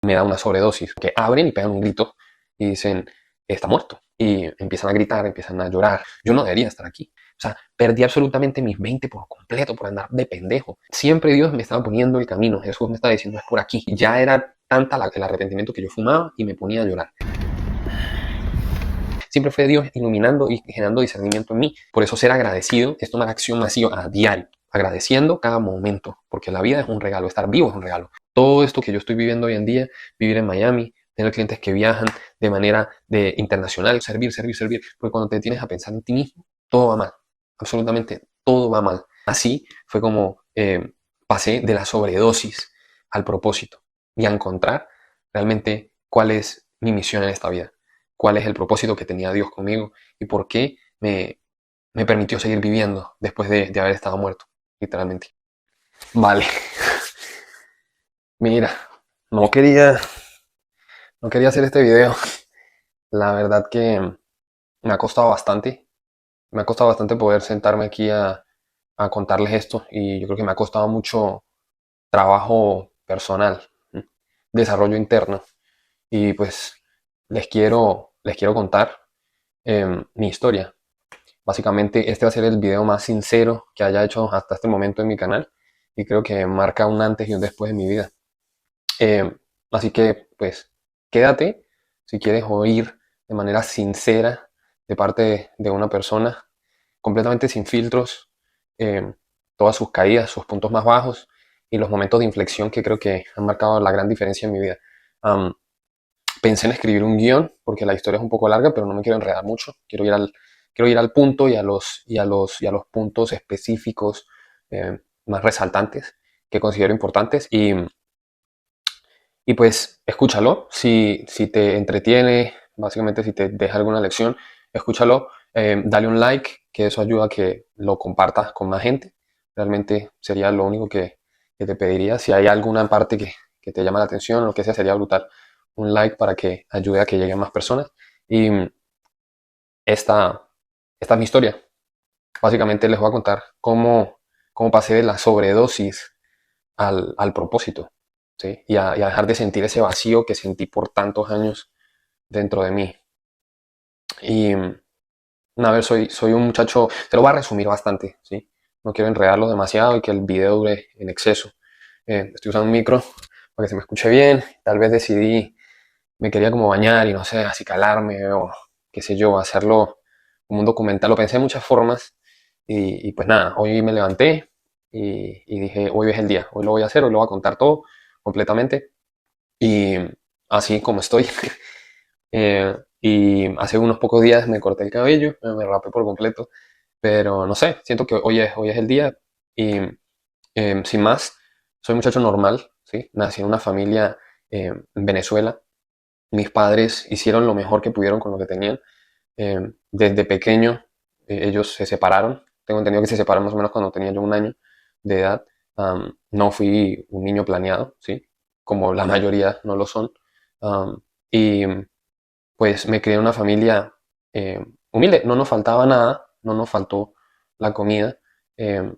me da una sobredosis, que abren y pegan un grito y dicen, está muerto. Y empiezan a gritar, empiezan a llorar. Yo no debería estar aquí. O sea, perdí absolutamente mis 20 por completo por andar de pendejo. Siempre Dios me estaba poniendo el camino. Jesús me estaba diciendo, es por aquí. Ya era tanta el arrepentimiento que yo fumaba y me ponía a llorar. Siempre fue Dios iluminando y generando discernimiento en mí. Por eso ser agradecido es tomar acción masiva a diario, agradeciendo cada momento, porque la vida es un regalo, estar vivo es un regalo. Todo esto que yo estoy viviendo hoy en día, vivir en Miami, tener clientes que viajan de manera internacional, servir, servir, servir, porque cuando te tienes a pensar en ti mismo, todo va mal, absolutamente todo va mal. Así fue como pasé de la sobredosis al propósito y a encontrar realmente cuál es mi misión en esta vida, cuál es el propósito que tenía Dios conmigo y por qué me permitió seguir viviendo después de haber estado muerto, literalmente. Vale, mira, no quería, no quería hacer este video. La verdad que me ha costado bastante. Me ha costado bastante poder sentarme aquí a contarles esto y yo creo que me ha costado mucho trabajo personal, desarrollo interno. Y pues les quiero contar mi historia. Básicamente este va a ser el video más sincero que haya hecho hasta este momento en mi canal y creo que marca un antes y un después en mi vida. Eh, Así que pues quédate si quieres oír de manera sincera de parte de una persona completamente sin filtros, eh, todas sus caídas, sus puntos más bajos y los momentos de inflexión que creo que han marcado la gran diferencia en mi vida. Um, Pensé en escribir un guión porque la historia es un poco larga, pero no me quiero enredar mucho. Quiero ir al punto y a los puntos específicos más resaltantes que considero importantes. Y pues escúchalo. Si te entretiene, básicamente si te deja alguna lección, escúchalo. Dale un like, que eso ayuda a que lo compartas con más gente. Realmente sería lo único que te pediría. Si hay alguna parte que te llama la atención, lo que sea, sería brutal un like para que ayude a que lleguen más personas. Y esta, esta es mi historia. Básicamente les voy a contar cómo pasé de la sobredosis al propósito, ¿sí? Y a dejar de sentir ese vacío que sentí por tantos años dentro de mí. Y a ver, soy un muchacho, te lo voy a resumir bastante, ¿sí? No quiero enredarlo demasiado y que el video dure en exceso. Estoy usando un micro para que se me escuche bien. Tal vez me quería como bañar y no sé, acicalarme o qué sé yo, hacerlo como un documental. Lo pensé de muchas formas y pues nada, hoy me levanté y dije, hoy es el día, hoy lo voy a hacer, hoy lo voy a contar todo completamente y así como estoy. Y hace unos pocos días me corté el cabello, me rapé por completo, pero no sé, siento que hoy es el día y sin más, soy un muchacho normal, ¿sí? Nací en una familia en Venezuela. Mis padres hicieron lo mejor que pudieron con lo que tenían. Desde pequeño ellos se separaron. Tengo entendido que se separaron más o menos cuando tenía yo un año de edad. No fui un niño planeado, ¿sí? Como la mayoría no lo son. Y pues me crié en una familia humilde. No nos faltaba nada, no nos faltó la comida. eh,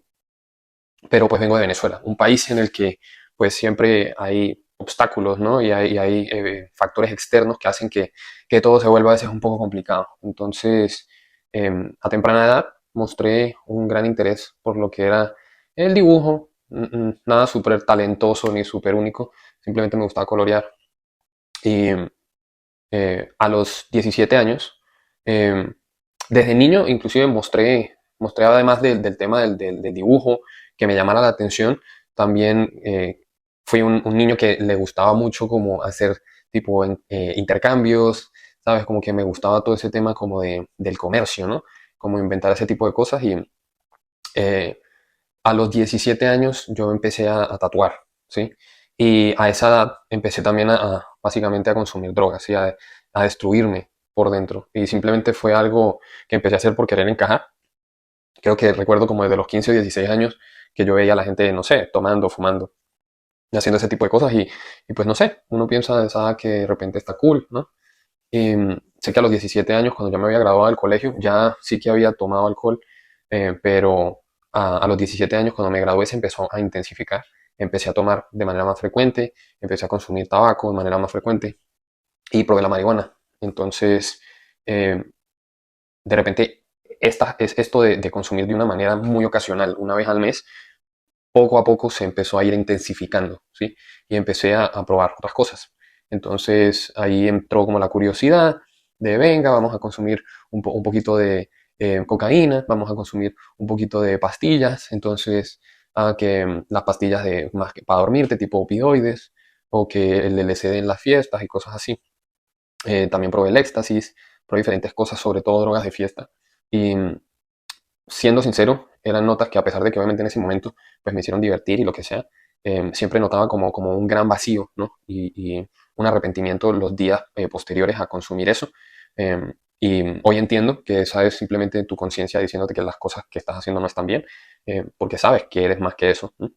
pero pues vengo de Venezuela, un país en el que pues siempre hay obstáculos, ¿no? Y hay factores externos que hacen que todo se vuelva a veces un poco complicado. Entonces, a temprana edad mostré un gran interés por lo que era el dibujo, nada súper talentoso ni súper único, simplemente me gustaba colorear. Y a los 17 años, eh, desde niño inclusive mostré además del tema del dibujo que me llamara la atención, también fui un niño que le gustaba mucho como hacer tipo intercambios, ¿sabes? Como que me gustaba todo ese tema como del comercio, ¿no? Como inventar ese tipo de cosas y eh, a los 17 años yo empecé a tatuar, ¿sí? Y a esa edad empecé también básicamente a consumir drogas, ¿sí? A destruirme por dentro. Y simplemente fue algo que empecé a hacer por querer encajar. Creo que recuerdo como desde los 15 o 16 años que yo veía a la gente, no sé, tomando, fumando, y haciendo ese tipo de cosas y pues no sé, uno piensa que de repente está cool, ¿no? Y sé que a los 17 años, cuando ya me había graduado del colegio, ya sí que había tomado alcohol, pero a los 17 años, cuando me gradué, se empezó a intensificar empecé a tomar de manera más frecuente, empecé a consumir tabaco de manera más frecuente y probé la marihuana. Entonces, eh, de repente, esto de consumir de una manera muy ocasional, una vez al mes, poco a poco se empezó a ir intensificando, ¿sí? Y empecé a probar otras cosas. Entonces ahí entró como la curiosidad de, venga, vamos a consumir un poquito de cocaína, vamos a consumir un poquito de pastillas. Entonces, que las pastillas de, más que para dormirte, tipo opioides, o que el LSD en las fiestas y cosas así. También probé el éxtasis, probé diferentes cosas, sobre todo drogas de fiesta. Y siendo sincero, eran notas que a pesar de que obviamente en ese momento pues me hicieron divertir y lo que sea, siempre notaba como un gran vacío, ¿no? Y un arrepentimiento los días posteriores a consumir eso. Y hoy entiendo que esa es simplemente tu conciencia diciéndote que las cosas que estás haciendo no están bien, porque sabes que eres más que eso, ¿no?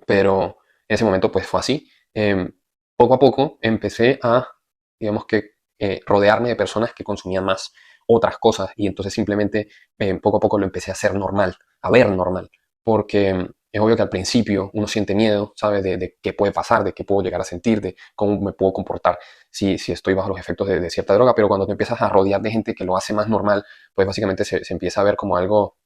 Pero en ese momento pues fue así. Poco a poco empecé a, digamos que, rodearme de personas que consumían más otras cosas y entonces simplemente poco a poco lo empecé a hacer normal, a ver normal, porque es obvio que al principio uno siente miedo, ¿sabes? De qué puede pasar, de qué puedo llegar a sentir, de cómo me puedo comportar si estoy bajo los efectos de cierta droga, pero cuando te empiezas a rodear de gente que lo hace más normal, pues básicamente se empieza a ver como algo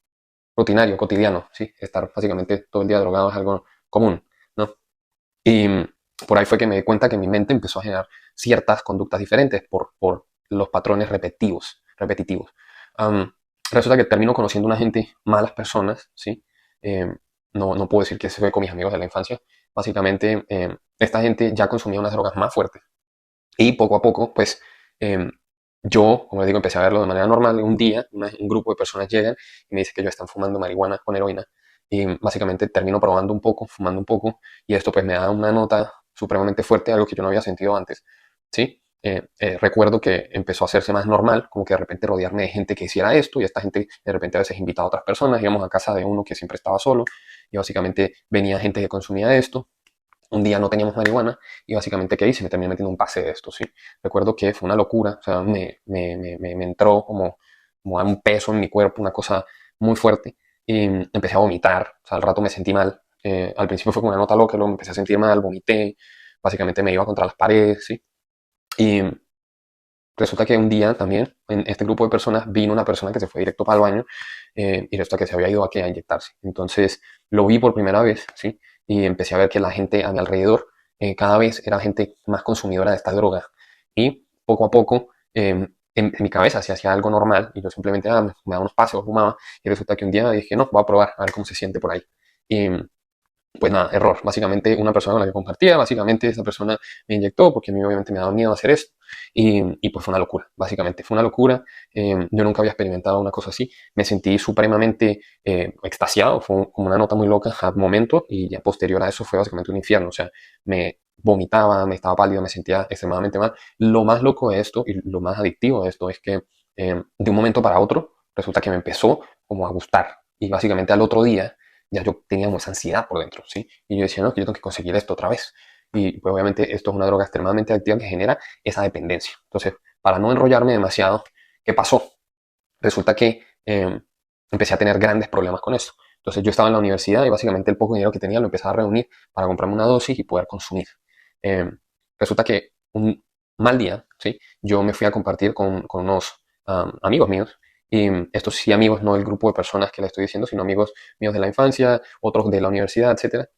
rutinario, cotidiano, ¿sí? Estar básicamente todo el día drogado es algo común, ¿no? Y por ahí fue que me di cuenta que mi mente empezó a generar ciertas conductas diferentes por los patrones repetitivos. Am, Resulta que termino conociendo una gente, malas personas, ¿sí? No puedo decir que se fue con mis amigos de la infancia. Básicamente, esta gente ya consumía unas drogas más fuertes. Y poco a poco, pues, yo, como les digo, empecé a verlo de manera normal. Un día, un grupo de personas llegan y me dice que ellos están fumando marihuana con heroína. Y básicamente termino probando un poco, fumando un poco, y esto pues me da una nota supremamente fuerte, algo que yo no había sentido antes, ¿sí? Recuerdo que empezó a hacerse más normal, como que de repente rodearme de gente que hiciera esto, y esta gente de repente a veces invitaba a otras personas, íbamos a casa de uno que siempre estaba solo, y básicamente venía gente que consumía esto. Un día no teníamos marihuana y básicamente, ¿qué hice? Me terminé metiendo un pase de esto, ¿sí? Recuerdo que fue una locura, o sea, me entró como a un peso en mi cuerpo, una cosa muy fuerte, y empecé a vomitar, o sea, al rato me sentí mal. Al principio fue como una nota loca, luego me empecé a sentir mal, vomité, básicamente me iba contra las paredes, ¿sí? Y resulta que un día también, en este grupo de personas, vino una persona que se fue directo para el baño y resulta que se había ido a inyectarse. Entonces lo vi por primera vez, ¿sí? Y empecé a ver que la gente a mi alrededor cada vez era gente más consumidora de estas drogas. Y poco a poco en mi cabeza se hacía algo normal y yo simplemente me daba unos pasos, fumaba y resulta que un día dije, no, voy a probar a ver cómo se siente por ahí. Y pues nada, error. Básicamente una persona con la que compartía, básicamente esa persona me inyectó porque a mí obviamente me daba miedo hacer esto. Y pues fue una locura, básicamente fue una locura. Yo nunca había experimentado una cosa así. Me sentí supremamente extasiado, fue como una nota muy loca al momento y ya posterior a eso fue básicamente un infierno. O sea, me vomitaba, me estaba pálido, me sentía extremadamente mal. Lo más loco de esto y lo más adictivo de esto es que de un momento para otro resulta que me empezó como a gustar. Y básicamente al otro día ya yo tenía esa ansiedad por dentro, ¿sí? Y yo decía, no, que yo tengo que conseguir esto otra vez. Y pues obviamente esto es una droga extremadamente adictiva que genera esa dependencia. Entonces, para no enrollarme demasiado, ¿qué pasó? Resulta que empecé a tener grandes problemas con esto. Entonces yo estaba en la universidad y básicamente el poco dinero que tenía lo empezaba a reunir para comprarme una dosis y poder consumir. Eh, Resulta que un mal día, ¿sí? Yo me fui a compartir con unos amigos míos y estos sí amigos, no el grupo de personas que le estoy diciendo, sino amigos míos de la infancia, otros de la universidad, etcétera.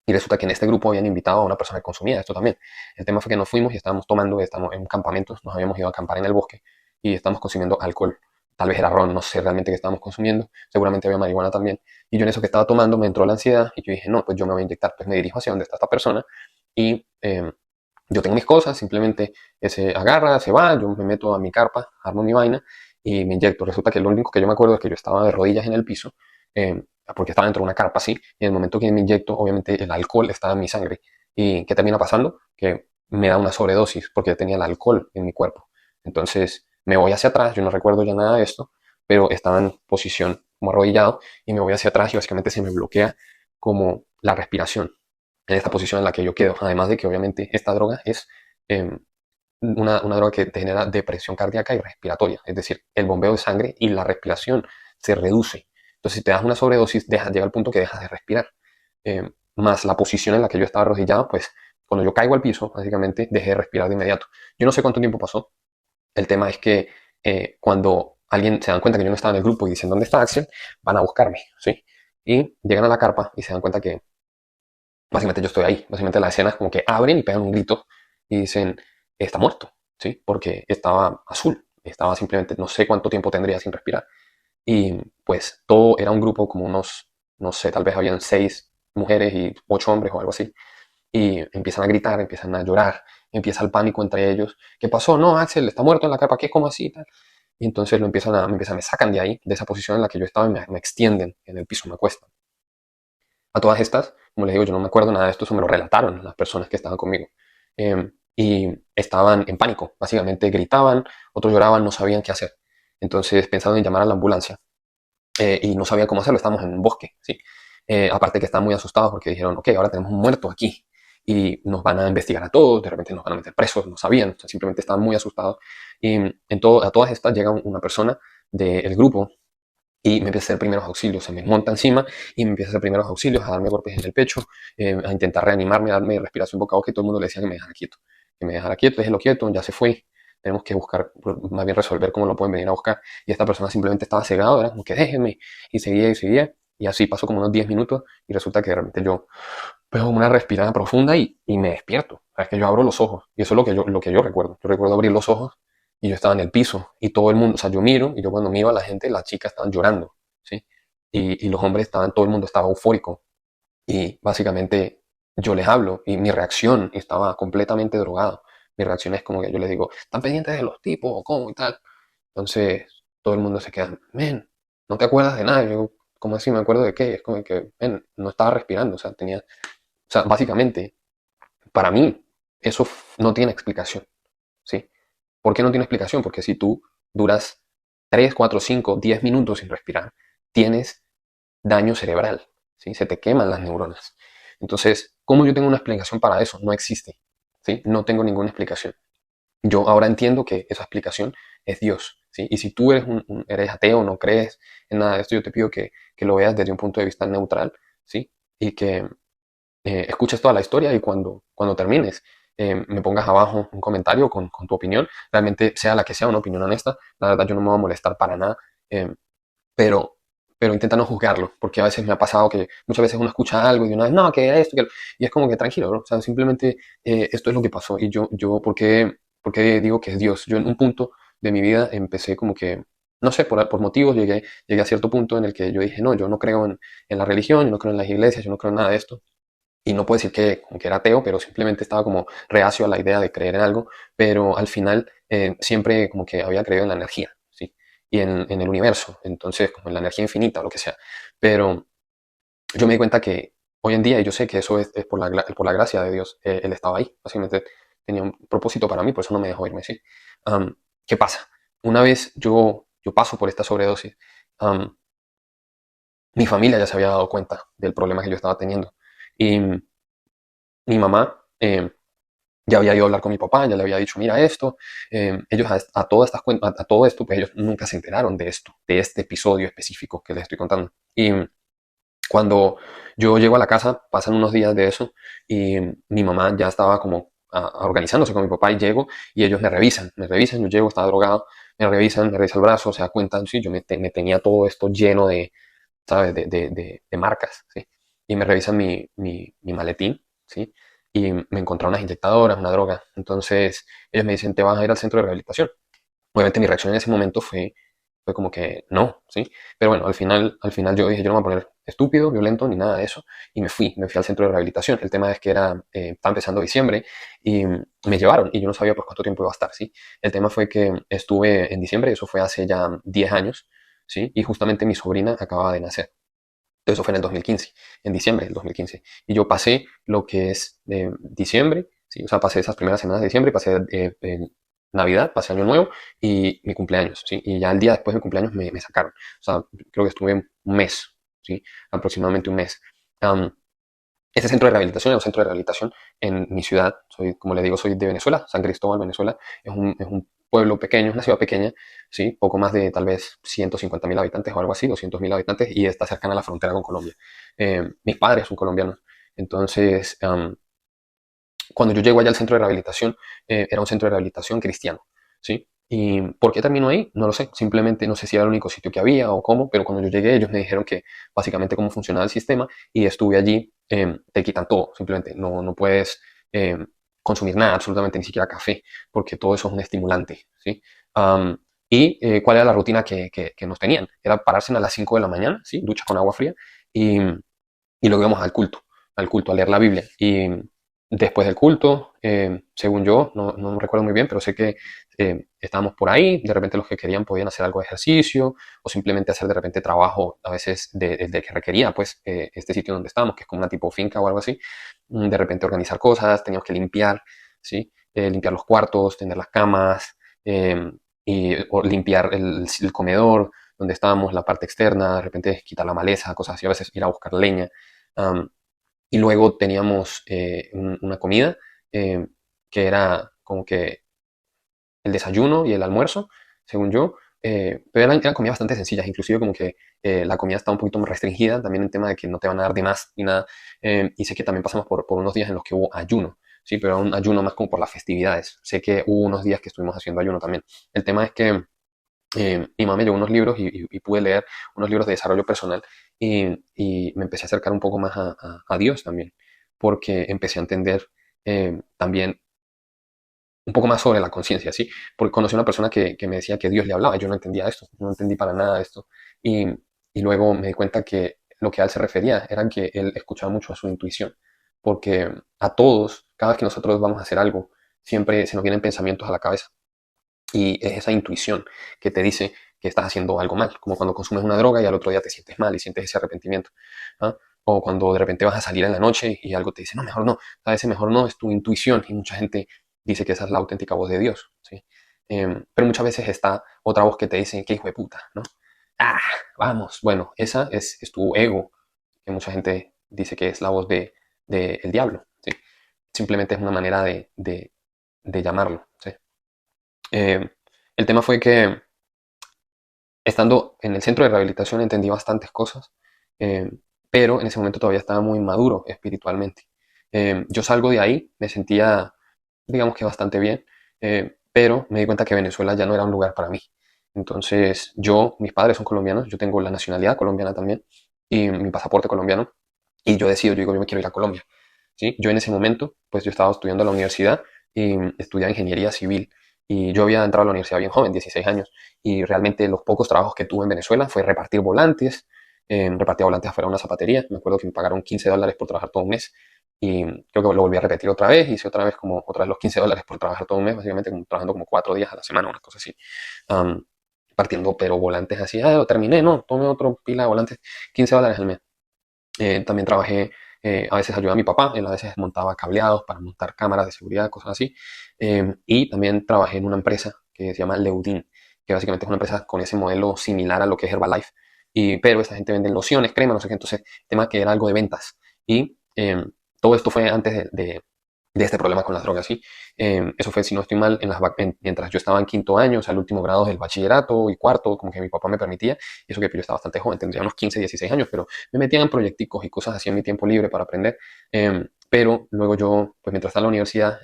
Y resulta que en este grupo habían invitado a una persona que consumía esto también. El tema fue que nos fuimos y estábamos tomando, estamos en un campamento, nos habíamos ido a acampar en el bosque y estábamos consumiendo alcohol. Tal vez era ron, no sé realmente qué estábamos consumiendo, seguramente había marihuana también. Y yo en eso que estaba tomando me entró la ansiedad y yo dije, no, pues yo me voy a inyectar. Pues me dirijo hacia donde está esta persona y yo tengo mis cosas, simplemente se agarra, se va, yo me meto a mi carpa, armo mi vaina y me inyecto. Resulta que lo único que yo me acuerdo es que yo estaba de rodillas en el piso, porque estaba dentro de una carpa así, y en el momento que me inyecto, obviamente el alcohol estaba en mi sangre. ¿Y qué termina pasando? Que me da una sobredosis porque tenía el alcohol en mi cuerpo. Entonces me voy hacia atrás, yo no recuerdo ya nada de esto, pero estaba en posición como arrodillado y me voy hacia atrás y básicamente se me bloquea como la respiración en esta posición en la que yo quedo. Además de que obviamente esta droga es eh, una droga que te genera depresión cardíaca y respiratoria, es decir, el bombeo de sangre y la respiración se reduce. Entonces, si te das una sobredosis, llega al punto que dejas de respirar. más la posición en la que yo estaba arrodillado, pues cuando yo caigo al piso, básicamente dejé de respirar de inmediato. Yo no sé cuánto tiempo pasó. El tema es que cuando alguien se dan cuenta que yo no estaba en el grupo y dicen, ¿dónde está Axel? Van a buscarme, ¿sí? Y llegan a la carpa y se dan cuenta que básicamente yo estoy ahí. Básicamente la escena es como que abren y pegan un grito y dicen, está muerto, ¿sí? Porque estaba azul, estaba simplemente, no sé cuánto tiempo tendría sin respirar. Y pues todo era un grupo como unos, no sé, tal vez habían 6 mujeres y 8 hombres o algo así. Y empiezan a gritar, empiezan a llorar, empieza el pánico entre ellos. ¿Qué pasó? No, Axel está muerto en la carpa, ¿qué? ¿Cómo así? Tal. Y entonces me sacan de ahí, de esa posición en la que yo estaba y me extienden en el piso, me acuestan. A todas estas, como les digo, yo no me acuerdo nada de esto, eso me lo relataron las personas que estaban conmigo. Y estaban en pánico, básicamente gritaban, otros lloraban, no sabían qué hacer. Entonces pensaron en llamar a la ambulancia y no sabían cómo hacerlo, estábamos en un bosque, ¿sí? Aparte que estaban muy asustados porque dijeron, ok, ahora tenemos un muerto aquí y nos van a investigar a todos, de repente nos van a meter presos, no sabían, o sea, simplemente estaban muy asustados. Y a todas estas llega una persona del grupo y me empieza a hacer primeros auxilios, se me monta encima y me empieza a hacer primeros auxilios, a darme golpes en el pecho, a intentar reanimarme, a darme respiración boca a boca y todo el mundo le decía que me dejara quieto, déjelo quieto, ya se fue, tenemos que buscar, más bien resolver cómo lo pueden venir a buscar. Y esta persona simplemente estaba cegada, era como que déjenme, y seguía, y así pasó como unos 10 minutos y resulta que de repente yo pego una respirada profunda y me despierto. O sea, es que yo abro los ojos y eso es lo que yo recuerdo. Yo recuerdo abrir los ojos y yo estaba en el piso y todo el mundo, o sea, yo miro y yo cuando miro a la gente, las chicas estaban llorando, ¿sí? Y los hombres estaban, todo el mundo estaba eufórico y básicamente yo les hablo y mi reacción estaba completamente drogado. Mi reacción es como que yo les digo, ¿están pendientes de los tipos o cómo y tal? Entonces todo el mundo se queda, men, ¿no te acuerdas de nada? Yo, ¿cómo así me acuerdo de qué? Es como que, men, no estaba respirando, o sea, tenía, o sea, básicamente, para mí, eso no tiene explicación, ¿sí? ¿Por qué no tiene explicación? Porque si tú duras 3, 4, 5, 10 minutos sin respirar, tienes daño cerebral, ¿sí? Se te queman las neuronas. Entonces, ¿cómo yo tengo una explicación para eso? No existe, ¿sí? No tengo ninguna explicación. Yo ahora entiendo que esa explicación es Dios, ¿sí? Y si tú eres ateo, no crees en nada de esto, yo te pido que lo veas desde un punto de vista neutral, ¿sí? Y que escuches toda la historia y cuando termines, me pongas abajo un comentario con tu opinión, realmente sea la que sea, una opinión honesta, la verdad yo no me voy a molestar para nada, eh, pero, pero intenta no juzgarlo, porque a veces me ha pasado que muchas veces uno escucha algo y de una vez, no, que esto, y es como que tranquilo, bro, o sea, simplemente esto es lo que pasó y yo ¿por qué digo que es Dios? Yo en un punto de mi vida empecé como que, no sé, por motivos llegué a cierto punto en el que yo dije, no, yo no creo en la religión, yo no creo en las iglesias, yo no creo en nada de esto, y no puedo decir que era ateo, pero simplemente estaba como reacio a la idea de creer en algo, pero al final siempre como que había creído en la energía, ¿sí? Y en el universo, entonces como en la energía infinita o lo que sea. Pero yo me di cuenta que hoy en día, y yo sé que eso es por la gracia de Dios, Él estaba ahí, básicamente tenía un propósito para mí, por eso no me dejó irme, ¿sí? ¿Qué pasa? Una vez yo paso por esta sobredosis, um, mi familia ya se había dado cuenta del problema que yo estaba teniendo. Y mi mamá ya había ido a hablar con mi papá, ya le había dicho, mira esto. Ellos a todas estas a todo esto, pues ellos nunca se enteraron de esto, de este episodio específico que les estoy contando. Y cuando yo llego a la casa, pasan unos días de eso y mi mamá ya estaba como organizándose con mi papá y llego y ellos me revisan, yo llego, estaba drogado, me revisan el brazo, se da cuenta, sí, yo me tenía todo esto lleno de, ¿sabes? De marcas, ¿sí? Y me revisan mi maletín, ¿sí? Y me encontraron unas inyectadoras, una droga. Entonces ellos me dicen, te vas a ir al centro de rehabilitación. Obviamente mi reacción en ese momento fue como que no, ¿sí? Pero bueno, al final yo dije, yo no me voy a poner estúpido, violento, ni nada de eso. Y me fui al centro de rehabilitación. El tema es que estaba empezando diciembre y me llevaron y yo no sabía por cuánto tiempo iba a estar, ¿sí? El tema fue que estuve en diciembre, eso fue hace ya 10 años, ¿sí? Y justamente mi sobrina acababa de nacer. Eso fue en el 2015, en diciembre del 2015. Y yo pasé lo que es diciembre, ¿sí? O sea, pasé esas primeras semanas de diciembre, pasé Navidad, pasé Año Nuevo y mi cumpleaños, ¿sí? Y ya el día después de mi cumpleaños me sacaron. O sea, creo que estuve un mes, ¿sí? Aproximadamente un mes. Um, este centro de rehabilitación es un centro de rehabilitación en mi ciudad. Soy, como le digo, soy de Venezuela, San Cristóbal, Venezuela. Es un pueblo pequeño, es una ciudad pequeña, ¿sí? Poco más de tal vez 150.000 habitantes o algo así, 200.000 habitantes, y está cercana a la frontera con Colombia. Mis padres son colombianos. Entonces, cuando yo llego allá al centro de rehabilitación, era un centro de rehabilitación cristiano, ¿sí? ¿Y por qué terminó ahí? No lo sé, simplemente no sé si era el único sitio que había o cómo, pero cuando yo llegué ellos me dijeron que básicamente cómo funcionaba el sistema y estuve allí, te quitan todo, simplemente no puedes consumir nada, absolutamente ni siquiera café, porque todo eso es un estimulante, ¿sí? Am, ¿Cuál era la rutina que nos tenían? Era pararse a las 5 de la mañana, ¿sí? Ducha con agua fría y luego íbamos al culto, a leer la Biblia. Y después del culto, según yo, no me recuerdo muy bien, pero sé que estábamos por ahí, de repente los que querían podían hacer algo de ejercicio o simplemente hacer de repente trabajo a veces de que requería pues este sitio donde estábamos, que es como una tipo finca o algo así. De repente organizar cosas, teníamos que limpiar, ¿sí? Limpiar los cuartos, tener las camas, o limpiar el comedor donde estábamos, la parte externa, de repente quitar la maleza, cosas así, a veces ir a buscar leña. Um, y luego teníamos una comida eh, que era como que el desayuno y el almuerzo, según yo, pero eran comidas bastante sencillas, inclusive como que la comida está un poquito más restringida, también en tema de que no te van a dar de más ni nada, y sé que también pasamos por unos días en los que hubo ayuno, sí, pero un ayuno más como por las festividades, sé que hubo unos días que estuvimos haciendo ayuno también. El tema es que mi mamá me llevó unos libros y pude leer unos libros de desarrollo personal y me empecé a acercar un poco más a Dios también, porque empecé a entender también un poco más sobre la conciencia, ¿sí? Porque conocí a una persona que me decía que Dios le hablaba, yo no entendía esto, no entendí para nada esto, y luego me di cuenta que lo que a él se refería era que él escuchaba mucho a su intuición, porque a todos, cada vez que nosotros vamos a hacer algo, siempre se nos vienen pensamientos a la cabeza y es esa intuición que te dice que estás haciendo algo mal, como cuando consumes una droga y al otro día te sientes mal y sientes ese arrepentimiento. ¿Ah? O cuando de repente vas a salir en la noche y algo te dice, no, mejor no, a veces mejor no, es tu intuición. Y mucha gente dice que esa es la auténtica voz de Dios. ¿Sí? Pero muchas veces está otra voz que te dice, qué hijo de puta, ¿no? Ah, vamos, bueno, esa es tu ego, que mucha gente dice que es la voz de el diablo. ¿Sí? Simplemente es una manera de llamarlo. ¿Sí? Eh, el tema fue que estando en el centro de rehabilitación entendí bastantes cosas, eh, pero en ese momento todavía estaba muy maduro espiritualmente. Yo salgo de ahí, me sentía, digamos que bastante bien, pero me di cuenta que Venezuela ya no era un lugar para mí. Entonces mis padres son colombianos, yo tengo la nacionalidad colombiana también y mi pasaporte colombiano, y yo decido, yo digo, yo me quiero ir a Colombia. ¿Sí? Yo en ese momento, pues yo estaba estudiando en la universidad y estudiaba ingeniería civil y yo había entrado a la universidad bien joven, 16 años, y realmente los pocos trabajos que tuve en Venezuela fue repartir volantes, repartía volantes afuera de una zapatería, me acuerdo que me pagaron $15 por trabajar todo un mes y creo que lo volví a repetir otra vez, hice otra vez los $15 por trabajar todo un mes, básicamente trabajando como 4 días a la semana, una cosa así. Um, Partiendo, pero volantes así, lo terminé, no, tomé otro pila de volantes, $15 al mes. También trabajé, a veces ayudaba a mi papá, él a veces montaba cableados para montar cámaras de seguridad, cosas así. Y también trabajé en una empresa que se llama Leudin, que básicamente es una empresa con ese modelo similar a lo que es Herbalife. Pero esa gente vende lociones, cremas, no sé qué. Entonces, el tema que era algo de ventas. Y todo esto fue antes de este problema con las drogas, ¿sí? Eso fue, si no estoy mal, mientras yo estaba en quinto año, o sea, el último grado del bachillerato y cuarto, como que mi papá me permitía, y eso que yo estaba bastante joven, tendría unos 15, 16 años, pero me metían en proyecticos y cosas así en mi tiempo libre para aprender. Pero luego yo, pues mientras estaba en la universidad,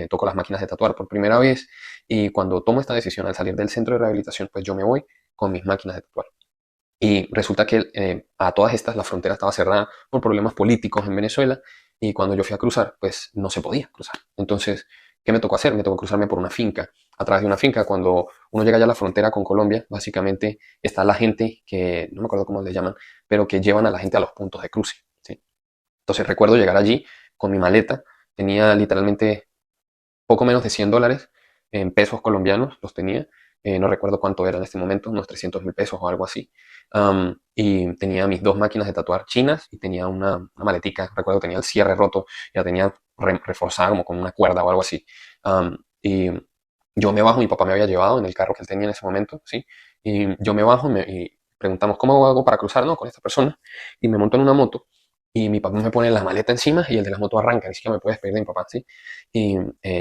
toco las máquinas de tatuar por primera vez, y cuando tomo esta decisión al salir del centro de rehabilitación, pues yo me voy con mis máquinas de tatuar. Y resulta que a todas estas la frontera estaba cerrada por problemas políticos en Venezuela y cuando yo fui a cruzar, pues no se podía cruzar. Entonces, ¿qué me tocó hacer? Me tocó cruzarme por una finca. A través de una finca, cuando uno llega ya a la frontera con Colombia, básicamente está la gente que, no me acuerdo cómo le llaman, pero que llevan a la gente a los puntos de cruce. ¿Sí? Entonces recuerdo llegar allí con mi maleta, tenía literalmente poco menos de $100 en pesos colombianos, los tenía. No recuerdo cuánto era en este momento, unos 300.000 pesos o algo así. Y tenía mis dos máquinas de tatuar chinas y tenía una maletica. Recuerdo que tenía el cierre roto, ya tenía reforzada como con una cuerda o algo así. Y yo me bajo, mi papá me había llevado en el carro que él tenía en ese momento, ¿sí? Y yo me bajo y preguntamos, ¿cómo hago para cruzar, no? Con esta persona. Y me monto en una moto y mi papá me pone la maleta encima y el de la moto arranca, ni siquiera me puede despedir de mi papá, ¿sí? Y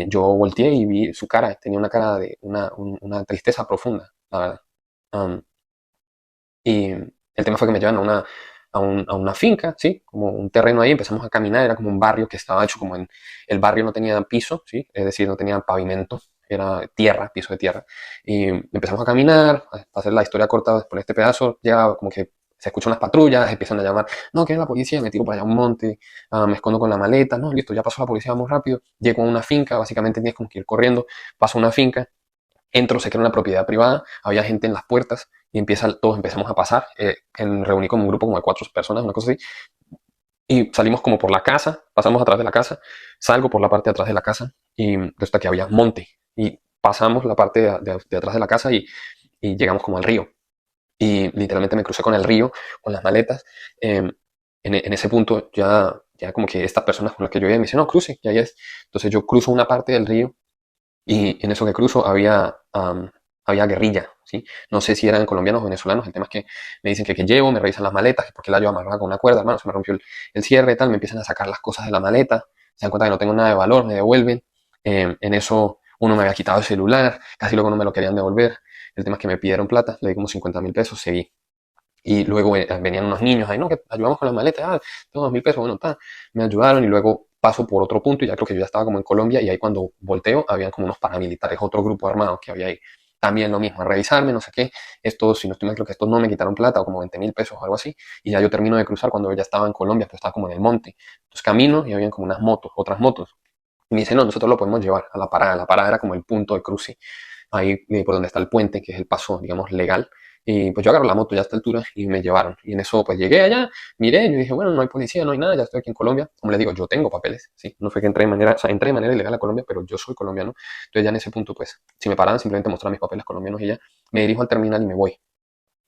yo volteé y vi su cara, tenía una cara de una tristeza profunda, la verdad. Um, y el tema fue que me llevan a una finca, ¿sí? Como un terreno ahí, empezamos a caminar, era como un barrio que estaba hecho como en, el barrio no tenía piso, ¿sí? Es decir, no tenía pavimento, era tierra, piso de tierra. Y empezamos a caminar, para hacer la historia corta por este pedazo, llega como que se escuchan unas patrullas, empiezan a llamar, no, que es la policía, me tiro para allá a un monte, me escondo con la maleta, no, listo, ya pasó la policía, vamos rápido, llego a una finca, básicamente tienes como que ir corriendo, paso a una finca, entro, sé que era una propiedad privada, había gente en las puertas y todos empezamos a pasar, reuní como un grupo como de 4 personas, una cosa así, y salimos como por la casa, pasamos atrás de la casa, salgo por la parte de atrás de la casa y resulta que había monte y pasamos la parte de atrás de la casa y llegamos como al río y literalmente me crucé con el río, con las maletas. eh, en ese punto ya como que estas personas con las que yo iba me dicen, no, cruce, ya es. Entonces yo cruzo una parte del río y en eso que cruzo había guerrilla, ¿sí? No sé si eran colombianos o venezolanos, el tema es que me dicen que llevo, me revisan las maletas, que porque la llevo amarrada con una cuerda, hermano, se me rompió el cierre y tal, me empiezan a sacar las cosas de la maleta, se dan cuenta que no tengo nada de valor, me devuelven, en eso uno me había quitado el celular, casi luego no me lo querían devolver, el tema es que me pidieron plata, le di como 50.000 pesos, seguí. Y luego venían unos niños ahí, no, que ayudamos con las maletas, tengo 2.000 pesos, bueno, me ayudaron y luego paso por otro punto y ya creo que yo ya estaba como en Colombia y ahí cuando volteo habían como unos paramilitares, otro grupo armado que había ahí. También lo mismo, a revisarme, no sé qué. Estos, si no estoy mal, creo que estos no me quitaron plata o como 20.000 pesos o algo así. Y ya yo termino de cruzar cuando yo ya estaba en Colombia, pero estaba como en el monte. Entonces camino y habían como unas motos, otras motos. Y me dicen, no, nosotros lo podemos llevar a la parada. La parada era como el punto de cruce ahí por donde está el puente, que es el paso, digamos, legal. Y pues yo agarro la moto ya a esta altura y me llevaron. Y en eso pues llegué allá, miré, y dije, bueno, no hay policía, no hay nada, ya estoy aquí en Colombia. Como les digo, yo tengo papeles, sí, no fue que entré de manera, o sea, entré de manera ilegal a Colombia, pero yo soy colombiano. Entonces ya en ese punto, pues, si me paraban, simplemente mostrar mis papeles colombianos y ya, me dirijo al terminal y me voy.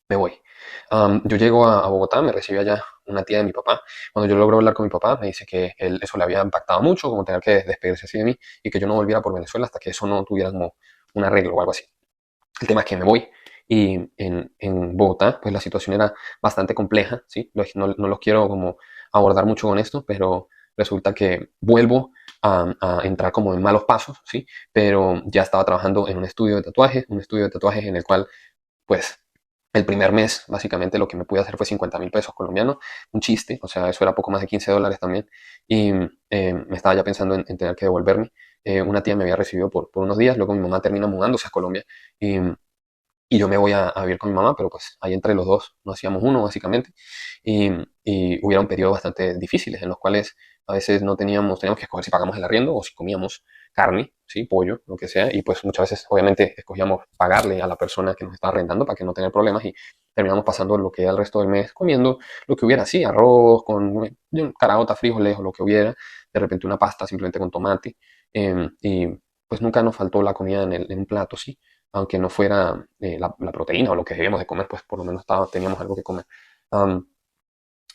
Yo llego a Bogotá, me recibe allá una tía de mi papá. Cuando yo logro hablar con mi papá, me dice que eso le había impactado mucho, como tener que despedirse así de mí, y que yo no volviera por Venezuela hasta que eso no tuviera como un arreglo o algo así. El tema es que me voy y en Bogotá, pues la situación era bastante compleja, ¿sí? No los quiero como abordar mucho con esto, pero resulta que vuelvo a entrar como en malos pasos, ¿sí? Pero ya estaba trabajando en un estudio de tatuajes en el cual, pues, el primer mes, básicamente, lo que me pude hacer fue 50.000 pesos colombianos, un chiste, o sea, eso era poco más de $15 también, y me estaba ya pensando en tener que devolverme. Una tía me había recibido por unos días, luego mi mamá termina mudándose a Colombia, y, y yo me voy a vivir con mi mamá, pero pues ahí entre los dos no hacíamos uno, básicamente, y, y hubieron periodos bastante difíciles en los cuales a veces no teníamos que escoger si pagamos el arriendo o si comíamos carne, ¿sí? Pollo, lo que sea, y pues muchas veces obviamente escogíamos pagarle a la persona que nos estaba rentando para que no tener problemas y terminamos pasando lo que era el resto del mes comiendo lo que hubiera, sí, arroz con caraota, frijoles o lo que hubiera, de repente una pasta simplemente con tomate, y pues nunca nos faltó la comida en un plato, sí, aunque no fuera la proteína o lo que debíamos de comer, pues por lo menos teníamos algo que comer. Um,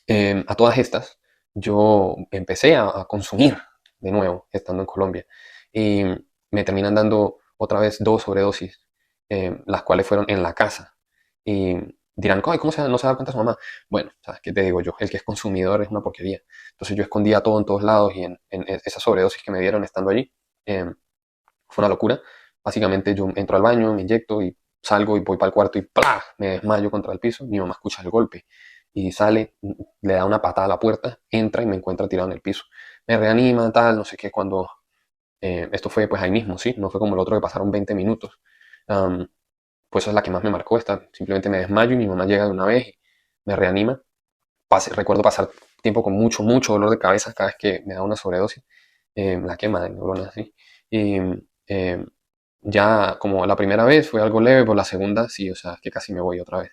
a todas estas, yo empecé a consumir de nuevo, estando en Colombia, y me terminan dando otra vez 2 sobredosis, las cuales fueron en la casa. Y dirán, "Ay, ¿cómo no se da cuenta su mamá?" Bueno, ¿sabes qué te digo yo? El que es consumidor es una porquería. Entonces yo escondía todo en todos lados y en esa sobredosis que me dieron estando allí, fue una locura. Básicamente yo entro al baño, me inyecto y salgo y voy para el cuarto y ¡plá! Me desmayo contra el piso. Mi mamá escucha el golpe y sale, le da una patada a la puerta, entra y me encuentra tirado en el piso. Me reanima, tal, no sé qué, cuando esto fue pues ahí mismo, ¿sí? No fue como el otro que pasaron 20 minutos. Um, pues esa es la que más me marcó, esta. Simplemente me desmayo y mi mamá llega de una vez y me reanima. Recuerdo pasar tiempo con mucho, mucho dolor de cabeza cada vez que me da una sobredosis. La quema de neuronas, ¿sí? Y eh, ya como la primera vez fue algo leve, pero la segunda sí, o sea, que casi me voy otra vez.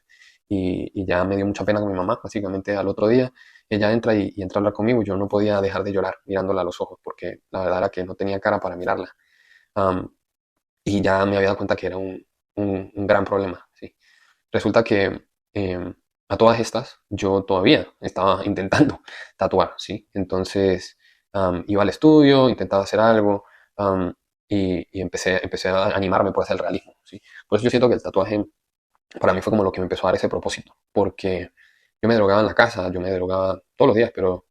Y ya me dio mucha pena con mi mamá, básicamente al otro día ella entra y entra a hablar conmigo y yo no podía dejar de llorar mirándola a los ojos porque la verdad era que no tenía cara para mirarla. Am, y ya me había dado cuenta que era un gran problema, ¿sí? Resulta que a todas estas yo todavía estaba intentando tatuar, ¿sí? Entonces iba al estudio, intentaba hacer algo, am, y empecé a animarme por hacer el realismo, ¿sí? Por eso yo siento que el tatuaje para mí fue como lo que me empezó a dar ese propósito, porque yo me drogaba en la casa, yo me drogaba todos los días, pero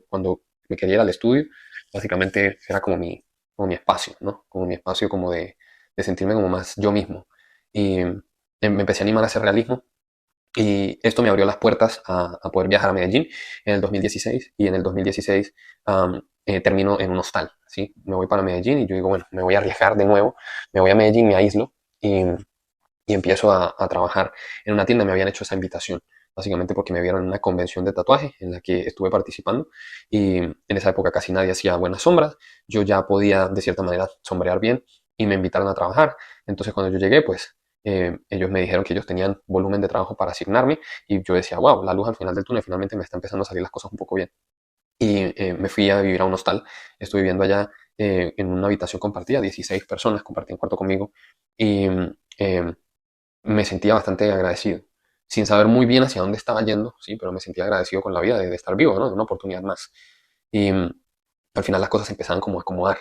cuando me quería ir al estudio, básicamente era como mi espacio, ¿no? Como mi espacio como de sentirme como más yo mismo. Y me empecé a animar a hacer realismo Y esto me abrió las puertas a poder viajar a Medellín en el 2016 y en el 2016 termino en un hostal, ¿sí? Me voy para Medellín y yo digo, bueno, me voy a arriesgar de nuevo, me voy a Medellín, me aíslo y empiezo a trabajar en una tienda. Me habían hecho esa invitación, básicamente porque me vieron en una convención de tatuaje en la que estuve participando y en esa época casi nadie hacía buenas sombras. Yo ya podía de cierta manera sombrear bien y me invitaron a trabajar. Entonces cuando yo llegué, pues ellos me dijeron que ellos tenían volumen de trabajo para asignarme y yo decía, wow, la luz al final del túnel, finalmente me está empezando a salir las cosas un poco bien. Y me fui a vivir a un hostal. Estuve viviendo allá en una habitación compartida, 16 personas compartían cuarto conmigo y me sentía bastante agradecido, sin saber muy bien hacia dónde estaba yendo, sí, pero me sentía agradecido con la vida de estar vivo, ¿no? De una oportunidad más. Y al final las cosas se empezaban como a acomodar.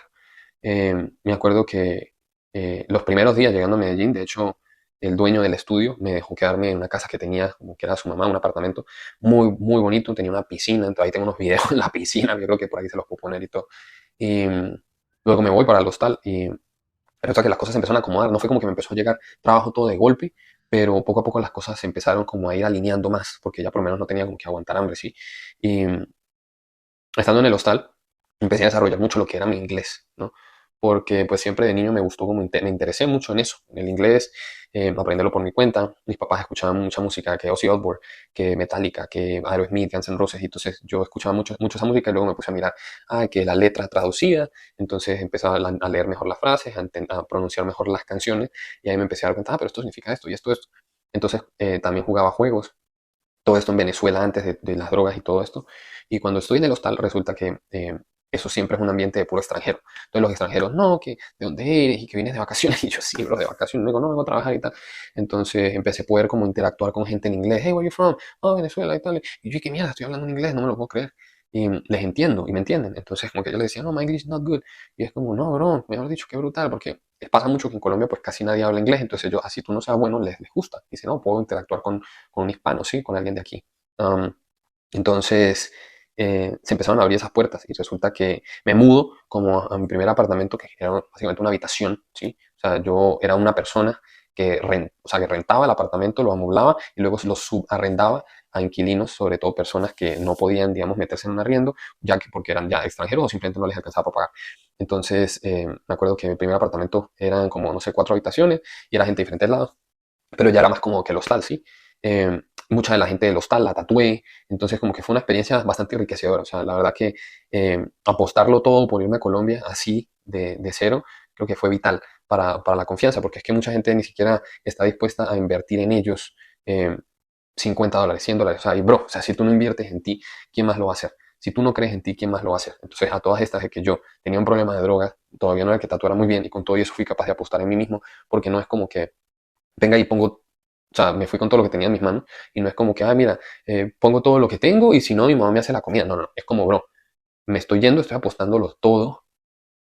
Me acuerdo que los primeros días llegando a Medellín, de hecho, el dueño del estudio me dejó quedarme en una casa que tenía, como que era su mamá, un apartamento muy, muy bonito, tenía una piscina, entonces ahí tengo unos videos en la piscina, yo creo que por ahí se los puedo poner y todo. Y luego me voy para el hostal y resulta que las cosas se empezaron a acomodar, no fue como que me empezó a llegar trabajo todo de golpe, pero poco a poco las cosas se empezaron como a ir alineando más, porque ya por lo menos no tenía como que aguantar hambre, ¿sí? Y estando en el hostal, empecé a desarrollar mucho lo que era mi inglés, ¿no? Porque pues siempre de niño me gustó como me interesé mucho en eso, en el inglés, aprenderlo por mi cuenta. Mis papás escuchaban mucha música, que Ozzy Osbourne, que Metallica, que Aerosmith, Guns N' Roses, y entonces yo escuchaba mucho, mucho esa música y luego me puse a mirar, que la letra traducida, entonces empecé a leer mejor las frases, a pronunciar mejor las canciones, y ahí me empecé a dar cuenta, pero esto significa esto y esto, esto. Entonces también jugaba juegos, todo esto en Venezuela antes de las drogas y todo esto. Y cuando estoy en el hostal resulta que eso siempre es un ambiente de puro extranjero. Entonces los extranjeros, no, que de dónde eres y que vienes de vacaciones. Y yo sí, bro, de vacaciones. Luego no, vengo a trabajar y tal. Entonces empecé a poder como interactuar con gente en inglés. Hey, where you from? Oh, Venezuela y tal. Y yo, ¿qué mierda? Estoy hablando en inglés, no me lo puedo creer. Y les entiendo y me entienden. Entonces como que yo les decía, no, my English is not good. Y es como, no, bro, mejor dicho, qué brutal. Porque pasa mucho que en Colombia pues casi nadie habla inglés. Entonces yo, así tú no seas bueno, les gusta. Dice, no, puedo interactuar con un hispano, sí, con alguien de aquí. Um, entonces se empezaron a abrir esas puertas y resulta que me mudo como a mi primer apartamento, que era básicamente una habitación, ¿sí? O sea, yo era una persona o sea, que rentaba el apartamento, lo amoblaba y luego lo subarrendaba a inquilinos, sobre todo personas que no podían, digamos, meterse en un arriendo, ya que porque eran ya extranjeros o simplemente no les alcanzaba para pagar. Entonces, me acuerdo que mi primer apartamento eran como, no sé, 4 habitaciones y era gente de diferentes lados, pero ya era más como que el hostal, ¿sí? Mucha de la gente del hostal la tatué, entonces como que fue una experiencia bastante enriquecedora, o sea, la verdad que apostarlo todo por irme a Colombia así de cero, creo que fue vital para la confianza, porque es que mucha gente ni siquiera está dispuesta a invertir en ellos eh, $50, $100, o sea, y bro, o sea, si tú no inviertes en ti, ¿quién más lo va a hacer? Si tú no crees en ti, ¿quién más lo va a hacer? Entonces, a todas estas de que yo tenía un problema de drogas, todavía no era que tatuara muy bien, y con todo eso fui capaz de apostar en mí mismo, porque no es como que venga y pongo, o sea, me fui con todo lo que tenía en mis manos y no es como que, mira, pongo todo lo que tengo y si no, mi mamá me hace la comida. No, no, es como, bro, me estoy yendo, estoy apostándolo todo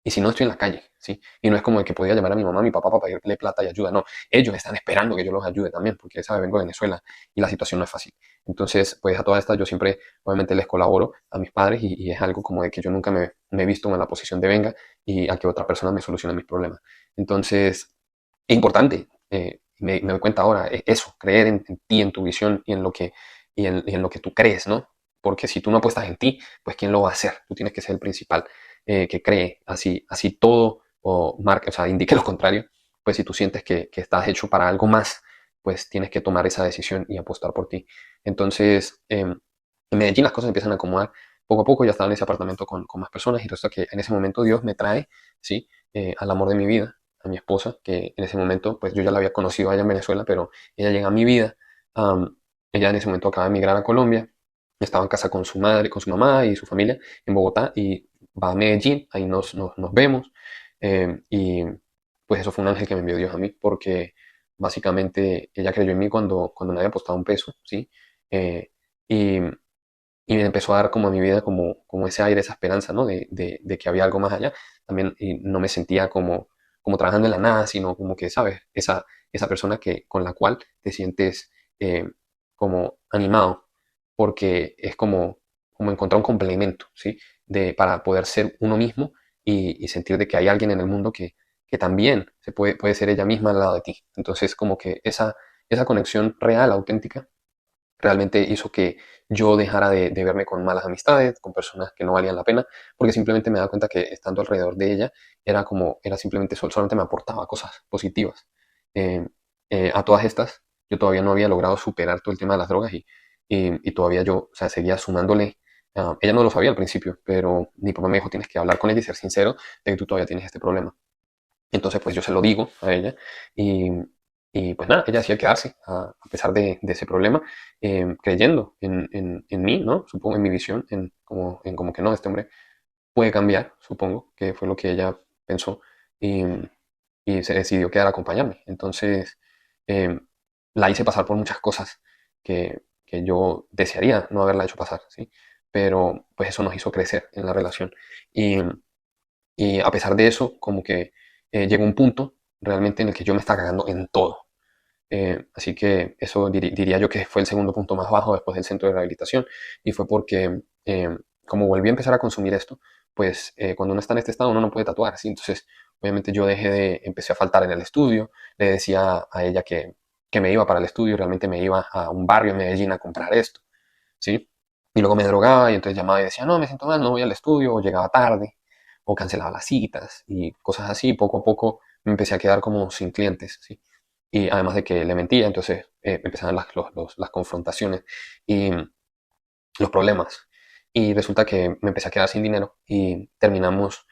y si no, estoy en la calle, ¿sí? Y no es como el que podía llamar a mi mamá, a mi papá para pedirle plata y ayuda, no, ellos están esperando que yo los ayude también porque, ¿sabes? Vengo de Venezuela y la situación no es fácil. Entonces, pues a todas estas yo siempre, obviamente, les colaboro a mis padres y es algo como de que yo nunca me he visto en la posición de venga y a que otra persona me solucione mis problemas. Entonces, es importante, me doy cuenta ahora, eso, creer en ti, en tu visión y en lo que tú crees, ¿no? Porque si tú no apuestas en ti, pues ¿quién lo va a hacer? Tú tienes que ser el principal que cree, así todo o marque, o sea, indique lo contrario, pues si tú sientes que estás hecho para algo más, pues tienes que tomar esa decisión y apostar por ti. Entonces, en Medellín las cosas empiezan a acomodar. Poco a poco ya estaba en ese apartamento con más personas y resulta que en ese momento Dios me trae, ¿sí? Al amor de mi vida, a mi esposa, que en ese momento, pues yo ya la había conocido allá en Venezuela, pero ella llega a mi vida. am, Ella en ese momento acaba de emigrar a Colombia, estaba en casa con su madre, con su mamá y su familia en Bogotá y va a Medellín, ahí nos vemos. Y pues eso fue un ángel que me envió Dios a mí, porque básicamente ella creyó en mí cuando me había apostado un peso, ¿sí? Eh, y, y me empezó a dar como a mi vida como ese aire, esa esperanza, ¿no? De que había algo más allá. También y no me sentía como trabajando en la nada, sino como que, ¿sabes? Esa persona con la cual te sientes eh, como animado, porque es como encontrar un complemento, ¿sí? Para poder ser uno mismo y sentir de que hay alguien en el mundo que también puede ser ella misma al lado de ti. Entonces, como que esa conexión real, auténtica, realmente hizo que yo dejara de verme con malas amistades, con personas que no valían la pena, porque simplemente me daba cuenta que estando alrededor de ella era simplemente, solamente me aportaba cosas positivas. Eh, a todas estas, yo todavía no había logrado superar todo el tema de las drogas y todavía yo, o sea, seguía sumándole. Ella no lo sabía al principio, pero mi papá me dijo, tienes que hablar con ella y ser sincero de que tú todavía tienes este problema. Entonces, pues yo se lo digo a ella y, y pues nada, ella decía quedarse a pesar de ese problema, creyendo en mí, ¿no? Supongo en mi visión, en como que no, este hombre puede cambiar, supongo, que fue lo que ella pensó y, y se decidió quedar a acompañarme. Entonces, eh, la hice pasar por muchas cosas que yo desearía no haberla hecho pasar, ¿sí? Pero pues eso nos hizo crecer en la relación. Y, y a pesar de eso, como que llegó un punto realmente en el que yo me estaba cagando en todo. Así que eso diría yo que fue el segundo punto más bajo después del centro de rehabilitación y fue porque como volví a empezar a consumir esto, pues cuando uno está en este estado uno no puede tatuar, ¿sí? Entonces obviamente yo empecé a faltar en el estudio, le decía a ella que me iba para el estudio, realmente me iba a un barrio en Medellín a comprar esto, ¿sí? Y luego me drogaba y entonces llamaba y decía, no, me siento mal, no voy al estudio, o llegaba tarde, o cancelaba las citas y cosas así. Poco a poco me empecé a quedar como sin clientes, ¿sí? Y además de que le mentía, entonces empezaban las confrontaciones y los problemas. Y resulta que me empecé a quedar sin dinero y terminamos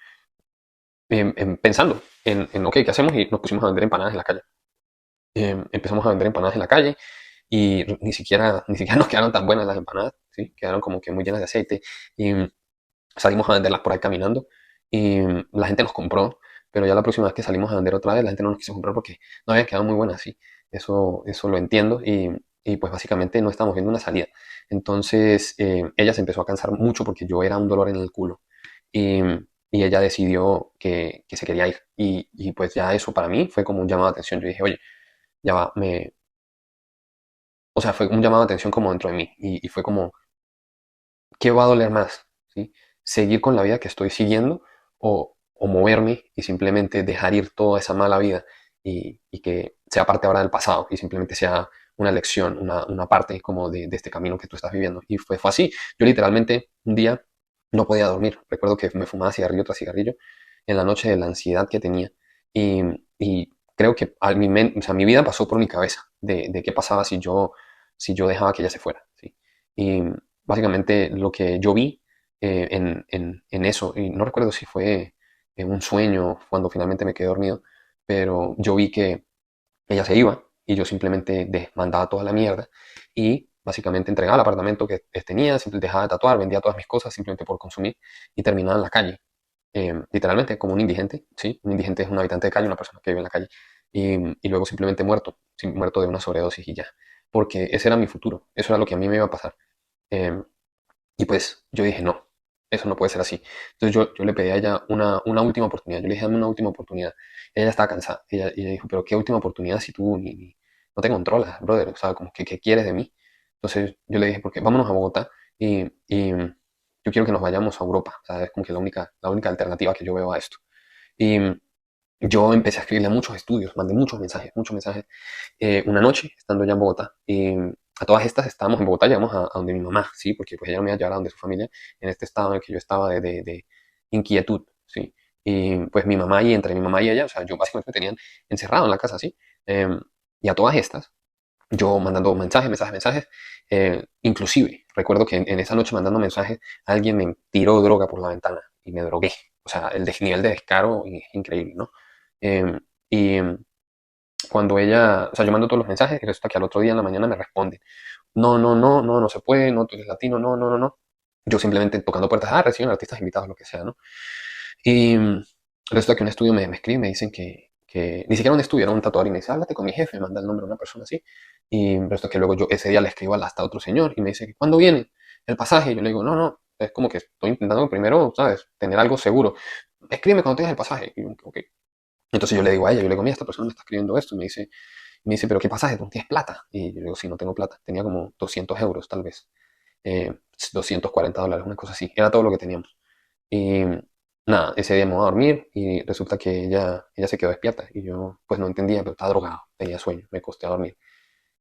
pensando ok, ¿qué hacemos? Y nos pusimos a vender empanadas en la calle. Empezamos a vender empanadas en la calle y ni siquiera nos quedaron tan buenas las empanadas, ¿sí? Quedaron como que muy llenas de aceite y salimos a venderlas por ahí caminando y la gente nos compró, pero ya la próxima vez que salimos a vender otra vez, la gente no nos quiso comprar porque no había quedado muy buenas, sí. Eso lo entiendo y pues básicamente no estamos viendo una salida. Entonces ella se empezó a cansar mucho porque yo era un dolor en el culo y, y ella decidió que se quería ir y pues ya eso para mí fue como un llamado de atención. Yo dije, oye, ya va, o sea, fue un llamado de atención como dentro de mí y fue como, ¿qué va a doler más? ¿Sí? ¿Seguir con la vida que estoy siguiendo o moverme y simplemente dejar ir toda esa mala vida y que sea parte ahora del pasado y simplemente sea una lección, una parte como de este camino que tú estás viviendo? Y fue así. Yo literalmente un día no podía dormir. Recuerdo que me fumaba cigarrillo tras cigarrillo en la noche de la ansiedad que tenía y, y creo que o sea, mi vida pasó por mi cabeza de qué pasaba si yo dejaba que ella se fuera. ¿Sí? Y básicamente lo que yo vi en eso, y no recuerdo si fue en un sueño cuando finalmente me quedé dormido, pero yo vi que ella se iba y yo simplemente mandaba toda la mierda y básicamente entregaba el apartamento que tenía, simplemente dejaba de tatuar, vendía todas mis cosas simplemente por consumir y terminaba en la calle. Literalmente como un indigente, ¿sí? Un indigente es un habitante de calle, una persona que vive en la calle y luego simplemente muerto, muerto de una sobredosis y ya, porque ese era mi futuro, eso era lo que a mí me iba a pasar. Em, y pues yo dije, no, eso no puede ser así. Entonces yo le pedí a ella una última oportunidad. Yo le dije, dame una última oportunidad. Ella estaba cansada. Ella dijo, pero ¿qué última oportunidad si tú no te controlas, brother? O sea, como que, ¿qué quieres de mí? Entonces yo le dije, porque vámonos a Bogotá y yo quiero que nos vayamos a Europa. O sea, es como que la única alternativa que yo veo a esto. Y yo empecé a escribirle muchos estudios, mandé muchos mensajes, muchos mensajes una noche, estando ya en Bogotá. Y a todas estas estábamos en Bogotá, llegamos a donde mi mamá, ¿sí? Porque pues ella no me iba a llevar a donde su familia, en este estado en el que yo estaba de inquietud, ¿sí? Y pues mi mamá y entre mi mamá y ella, o sea, yo básicamente me tenían encerrado en la casa, ¿sí? Y a todas estas, yo mandando mensajes, mensajes, mensajes, inclusive recuerdo que en esa noche mandando mensajes, alguien me tiró droga por la ventana y me drogué. O sea, nivel de descaro es increíble, ¿no? Y cuando ella, o sea, yo mando todos los mensajes y resulta que al otro día en la mañana me responden, no, no, no, no, no se puede, no, tú eres latino, no, no, no, no. Yo simplemente tocando puertas, reciben artistas invitados, lo que sea, ¿no? Y resulta que un estudio me escribe y me dicen que ni siquiera un estudio, era un tatuador y me dice, háblate con mi jefe, me manda el nombre de una persona así. Y resulta que luego yo ese día le escribo hasta otro señor y me dice, ¿cuándo viene el pasaje? Y yo le digo, no, no, es como que estoy intentando primero, ¿sabes? Tener algo seguro. Escríbeme cuando tengas el pasaje. Y yo, ok. Entonces yo le digo a ella, yo le digo, mira, esta persona me está escribiendo esto. Y me dice, pero ¿qué pasa? ¿Tú no tienes plata? Y yo le digo, sí, no tengo plata. Tenía como 200 euros, tal vez. Eh, $240, una cosa así. Era todo lo que teníamos. Y nada, ese día me voy a dormir y resulta que ella se quedó despierta. Y yo, pues no entendía, pero estaba drogado, tenía sueño, me costé a dormir.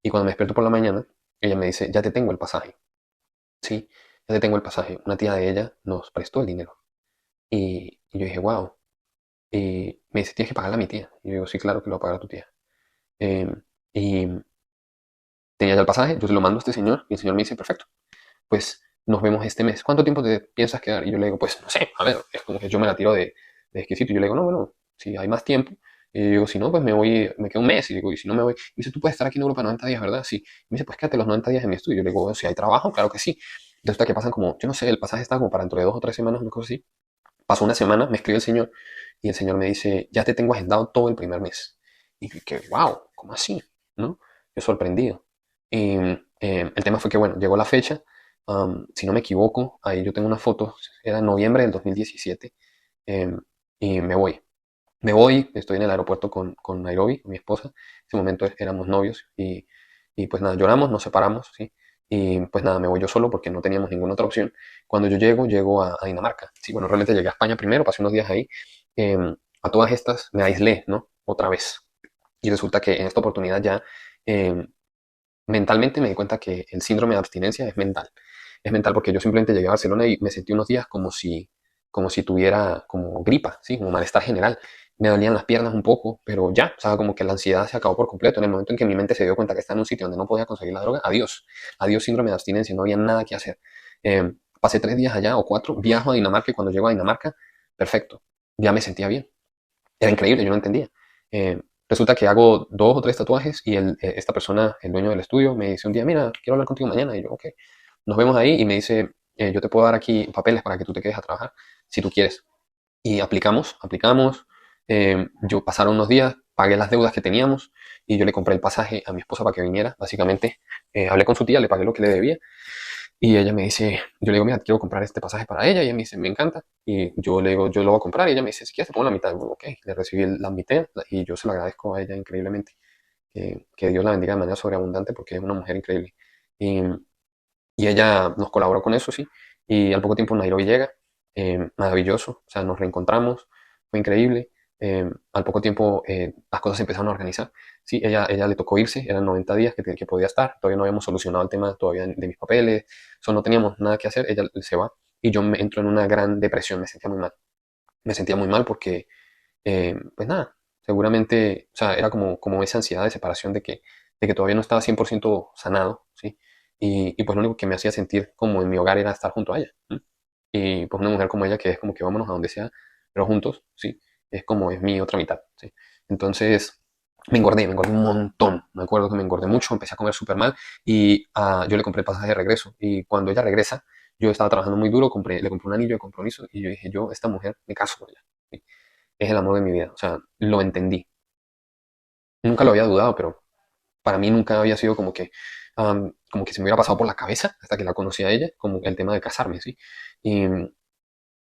Y cuando me despierto por la mañana, ella me dice, ya te tengo el pasaje, ¿sí? Ya te tengo el pasaje. Una tía de ella nos prestó el dinero. Y yo dije, wow. Y me dice, tienes que pagarle a mi tía. Y yo digo, sí, claro que lo va a pagar a tu tía. Y tenía ya el pasaje, yo se lo mando a este señor y el señor me dice, perfecto, pues nos vemos este mes. ¿Cuánto tiempo te piensas quedar? Y yo le digo, pues no sé, a ver, es como que yo me la tiro de exquisito. Y yo le digo, no, bueno, si hay más tiempo. Y yo digo, si no, pues me voy, me quedo un mes. Y digo, y si no me voy. Y me dice, tú puedes estar aquí en Europa 90 días, ¿verdad? Sí. Y me dice, pues quédate los 90 días en mi estudio. Y yo le digo, si hay trabajo, claro que sí. Resulta que pasan como, yo no sé, el pasaje está como para dentro de 2 o 3 semanas, una cosa así. Pasó una semana, me escribe el señor y el señor me dice, ya te tengo agendado todo el primer mes. Y yo que, wow, ¿cómo así? ¿No? Yo sorprendido. Y el tema fue que, bueno, llegó la fecha, si no me equivoco, ahí yo tengo una foto, era noviembre del 2017, em, y me voy. Me voy, estoy en el aeropuerto con Nairobi, con mi esposa. En ese momento éramos novios y pues nada, lloramos, nos separamos, ¿sí? Y pues nada, me voy yo solo porque no teníamos ninguna otra opción. Cuando yo llego a Dinamarca. Sí, bueno, realmente llegué a España primero, pasé unos días ahí. A todas estas me aislé, ¿no? Otra vez. Y resulta que en esta oportunidad ya em, mentalmente me di cuenta que el síndrome de abstinencia es mental. Es mental porque yo simplemente llegué a Barcelona y me sentí unos días como si tuviera como gripa, ¿sí? Como malestar general. Me dolían las piernas un poco, pero ya, o sea, como que la ansiedad se acabó por completo. En el momento en que mi mente se dio cuenta que estaba en un sitio donde no podía conseguir la droga, adiós. Adiós síndrome de abstinencia, no había nada que hacer. Pasé 3 días allá o 4, viajo a Dinamarca y cuando llego a Dinamarca, perfecto, ya me sentía bien. Era increíble, yo no entendía. Eh, Resulta que hago 2 o 3 tatuajes y esta persona, el dueño del estudio, me dice un día, mira, quiero hablar contigo mañana. Y yo, ok, nos vemos ahí y me dice, yo te puedo dar aquí papeles para que tú te quedes a trabajar, si tú quieres. Y aplicamos. Yo pasaron unos días, pagué las deudas que teníamos y yo le compré el pasaje a mi esposa para que viniera. Básicamente, hablé con su tía, le pagué lo que le debía y ella me dice, yo le digo, mira, quiero comprar este pasaje para ella. Y ella me dice, me encanta. Y yo le digo, yo lo voy a comprar. Y ella me dice, si quieres, te pongo la mitad. Y yo, ok, le recibí la mitad y yo se lo agradezco a ella increíblemente. Que Dios la bendiga de manera sobreabundante porque es una mujer increíble. Y, y ella nos colaboró con eso, sí. Y al poco tiempo Nairobi llega, maravilloso. O sea, nos reencontramos, fue increíble. Al poco tiempo las cosas se empezaron a organizar. Sí, ella le tocó irse, eran 90 días que podía estar. Todavía no habíamos solucionado el tema todavía de mis papeles. No teníamos nada que hacer, ella se va. Y yo me entro en una gran depresión, me sentía muy mal. Me sentía muy mal porque, pues nada, seguramente, o sea, era como esa ansiedad de separación de que todavía no estaba 100% sanado, ¿sí? Y pues lo único que me hacía sentir como en mi hogar era estar junto a ella. ¿Sí? Y pues una mujer como ella que es como que vámonos a donde sea, pero juntos, ¿sí? Es como es mi otra mitad, ¿sí? Entonces me engordé un montón. Me acuerdo que me engordé mucho, empecé a comer súper mal y yo le compré el pasaje de regreso. Y cuando ella regresa, yo estaba trabajando muy duro, le compré un anillo de compromiso y yo dije, yo, esta mujer, me caso con ella. ¿Sí? Es el amor de mi vida. O sea, lo entendí. Nunca lo había dudado, pero para mí nunca había sido como que se me hubiera pasado por la cabeza hasta que la conocí a ella, como el tema de casarme, ¿sí? Y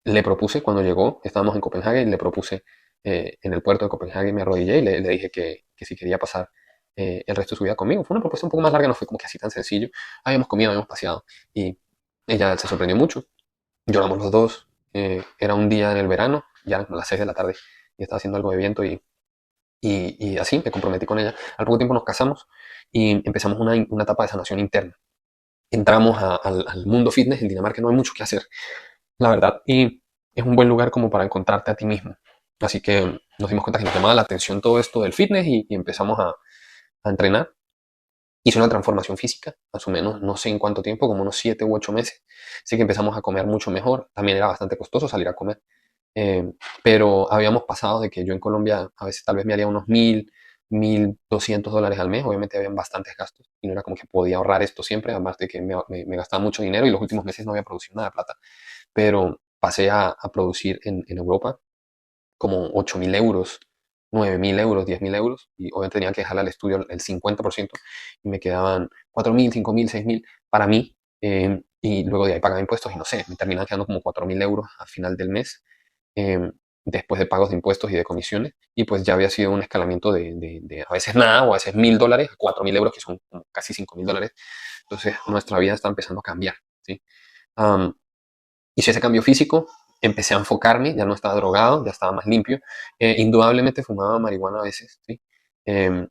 le propuse, cuando llegó, estábamos en Copenhague, le propuse en el puerto de Copenhague, me arrodillé y le dije que si quería pasar el resto de su vida conmigo. Fue una propuesta un poco más larga, no fue como que así tan sencillo. Habíamos comido, habíamos paseado y ella se sorprendió mucho. Lloramos los dos. Era un día en el verano, ya eran como las 6 de la tarde y estaba haciendo algo de viento y así me comprometí con ella. Al poco tiempo nos casamos y empezamos una etapa de sanación interna. Entramos al mundo fitness. En Dinamarca no hay mucho que hacer, la verdad, y es un buen lugar como para encontrarte a ti mismo. Así que nos dimos cuenta que nos llamaba la atención todo esto del fitness y empezamos a entrenar. Hice una transformación física, más o menos, no sé en cuánto tiempo, como unos 7 u 8 meses. Así que empezamos a comer mucho mejor. También era bastante costoso salir a comer. Eh, pero habíamos pasado de que yo en Colombia a veces tal vez me haría unos 1.200 dólares al mes. Obviamente habían bastantes gastos y no era como que podía ahorrar esto siempre, además de que me gastaba mucho dinero y los últimos meses no había producido nada de plata. Pero pasé a producir en Europa como 8.000 euros, 9.000 euros, 10.000 euros, y obviamente tenía que dejarle al estudio el 50% y me quedaban 4.000, 5.000, 6.000 para mí. Y luego de ahí pagaba impuestos y no sé, me terminaban quedando como 4.000 euros al final del mes, eh, después de pagos de impuestos y de comisiones, y pues ya había sido un escalamiento de a veces nada o a veces 1.000 dólares a 4.000 euros, que son como casi 5.000 dólares. Entonces nuestra vida está empezando a cambiar, ¿sí? Um, Hice ese cambio físico, empecé a enfocarme, ya no estaba drogado, ya estaba más limpio. Indudablemente fumaba marihuana a veces, ¿sí? Em,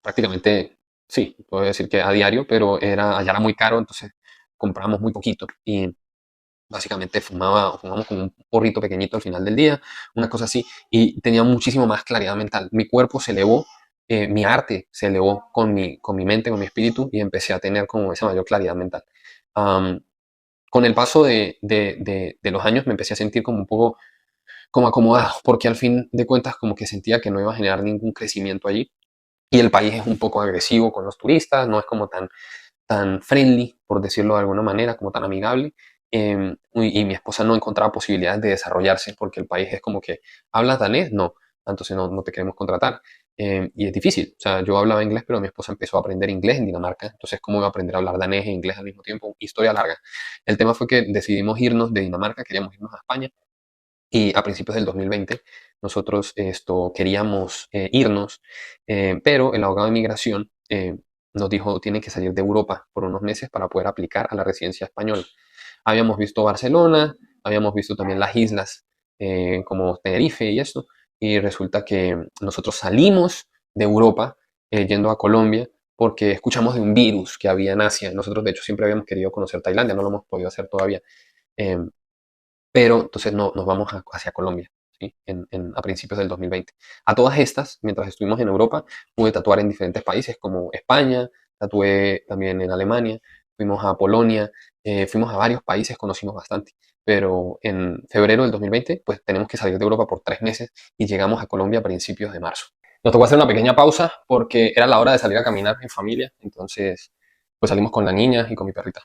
Prácticamente sí, puedo decir que a diario, pero allá era muy caro, entonces comprábamos muy poquito y básicamente fumamos como un porrito pequeñito al final del día, una cosa así, y tenía muchísimo más claridad mental. Mi cuerpo se elevó, mi arte se elevó con mi mente, con mi espíritu, y empecé a tener como esa mayor claridad mental. Am, con el paso de los años me empecé a sentir como un poco como acomodado, porque al fin de cuentas como que sentía que no iba a generar ningún crecimiento allí. Y el país es un poco agresivo con los turistas, no es como tan friendly, por decirlo de alguna manera, como tan amigable. Y mi esposa no encontraba posibilidades de desarrollarse porque el país es como que, ¿hablas danés? No, entonces no te queremos contratar. Y es difícil, o sea, yo hablaba inglés, pero mi esposa empezó a aprender inglés en Dinamarca, entonces ¿cómo iba a aprender a hablar danés e inglés al mismo tiempo? Historia larga. El tema fue que decidimos irnos de Dinamarca, queríamos irnos a España, y a principios del 2020 nosotros queríamos irnos, pero el abogado de migración nos dijo tienen que salir de Europa por unos meses para poder aplicar a la residencia española. Habíamos visto Barcelona, habíamos visto también las islas como Tenerife y esto, y resulta que nosotros salimos de Europa yendo a Colombia porque escuchamos de un virus que había en Asia. Nosotros de hecho siempre habíamos querido conocer Tailandia, no lo hemos podido hacer todavía. Em, pero entonces no, nos vamos hacia Colombia, ¿sí? A principios del 2020. A todas estas, mientras estuvimos en Europa, pude tatuar en diferentes países como España, tatué también en Alemania, fuimos a Polonia, fuimos a varios países, conocimos bastante. Pero en febrero del 2020, pues tenemos que salir de Europa por 3 meses y llegamos a Colombia a principios de marzo. Nos tocó hacer una pequeña pausa porque era la hora de salir a caminar en familia, entonces pues salimos con la niña y con mi perrita.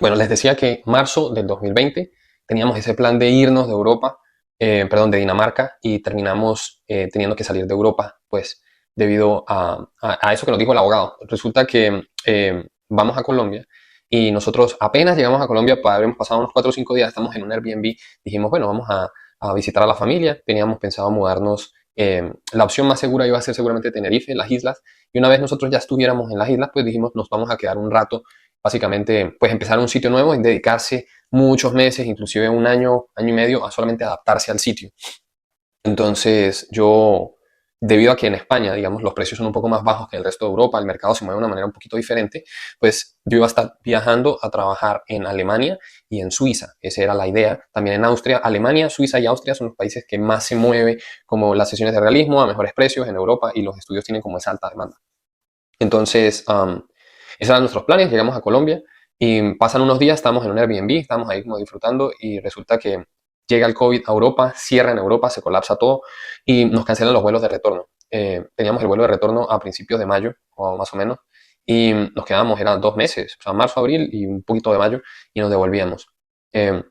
Bueno, les decía que marzo del 2020 teníamos ese plan de irnos de Europa, perdón, de Dinamarca, y terminamos teniendo que salir de Europa, pues debido a eso que nos dijo el abogado. Resulta que vamos a Colombia y nosotros apenas llegamos a Colombia, habremos pasado unos 4 o 5 días, estamos en un Airbnb, dijimos, bueno, vamos a visitar a la familia, teníamos pensado mudarnos, la opción más segura iba a ser seguramente Tenerife, las islas, y una vez nosotros ya estuviéramos en las islas, pues dijimos, nos vamos a quedar un rato básicamente, pues empezar un sitio nuevo y dedicarse muchos meses, inclusive un año, año y medio, a solamente adaptarse al sitio. Entonces, yo, debido a que en España, digamos, los precios son un poco más bajos que el resto de Europa, el mercado se mueve de una manera un poquito diferente, pues yo iba a estar viajando a trabajar en Alemania y en Suiza. Esa era la idea. También en Austria, Alemania, Suiza y Austria son los países que más se mueve como las sesiones de realismo a mejores precios en Europa y los estudios tienen como esa alta demanda. Entonces, esos eran nuestros planes, llegamos a Colombia y pasan unos días, estamos en un Airbnb, estamos ahí como disfrutando y resulta que llega el COVID a Europa, cierra en Europa, se colapsa todo y nos cancelan los vuelos de retorno. Teníamos el vuelo de retorno a principios de mayo, o más o menos, y nos quedábamos, eran 2 meses, o sea, marzo, abril y un poquito de mayo, y nos devolvíamos. En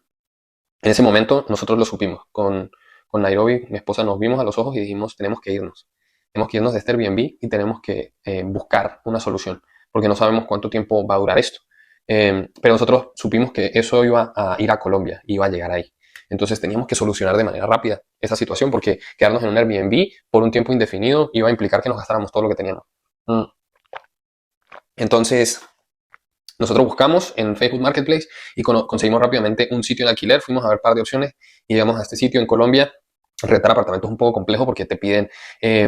ese momento nosotros lo supimos. Con Nairobi, mi esposa, nos vimos a los ojos y dijimos, tenemos que irnos. Tenemos que irnos de este Airbnb y tenemos que buscar una solución, porque no sabemos cuánto tiempo va a durar esto. Pero nosotros supimos que eso iba a ir a Colombia, iba a llegar ahí. Entonces teníamos que solucionar de manera rápida esa situación, porque quedarnos en un Airbnb por un tiempo indefinido iba a implicar que nos gastáramos todo lo que teníamos. Mm. Entonces, nosotros buscamos en Facebook Marketplace y conseguimos rápidamente un sitio en alquiler, fuimos a ver un par de opciones y llegamos a este sitio en Colombia. Rentar apartamentos es un poco complejo porque te piden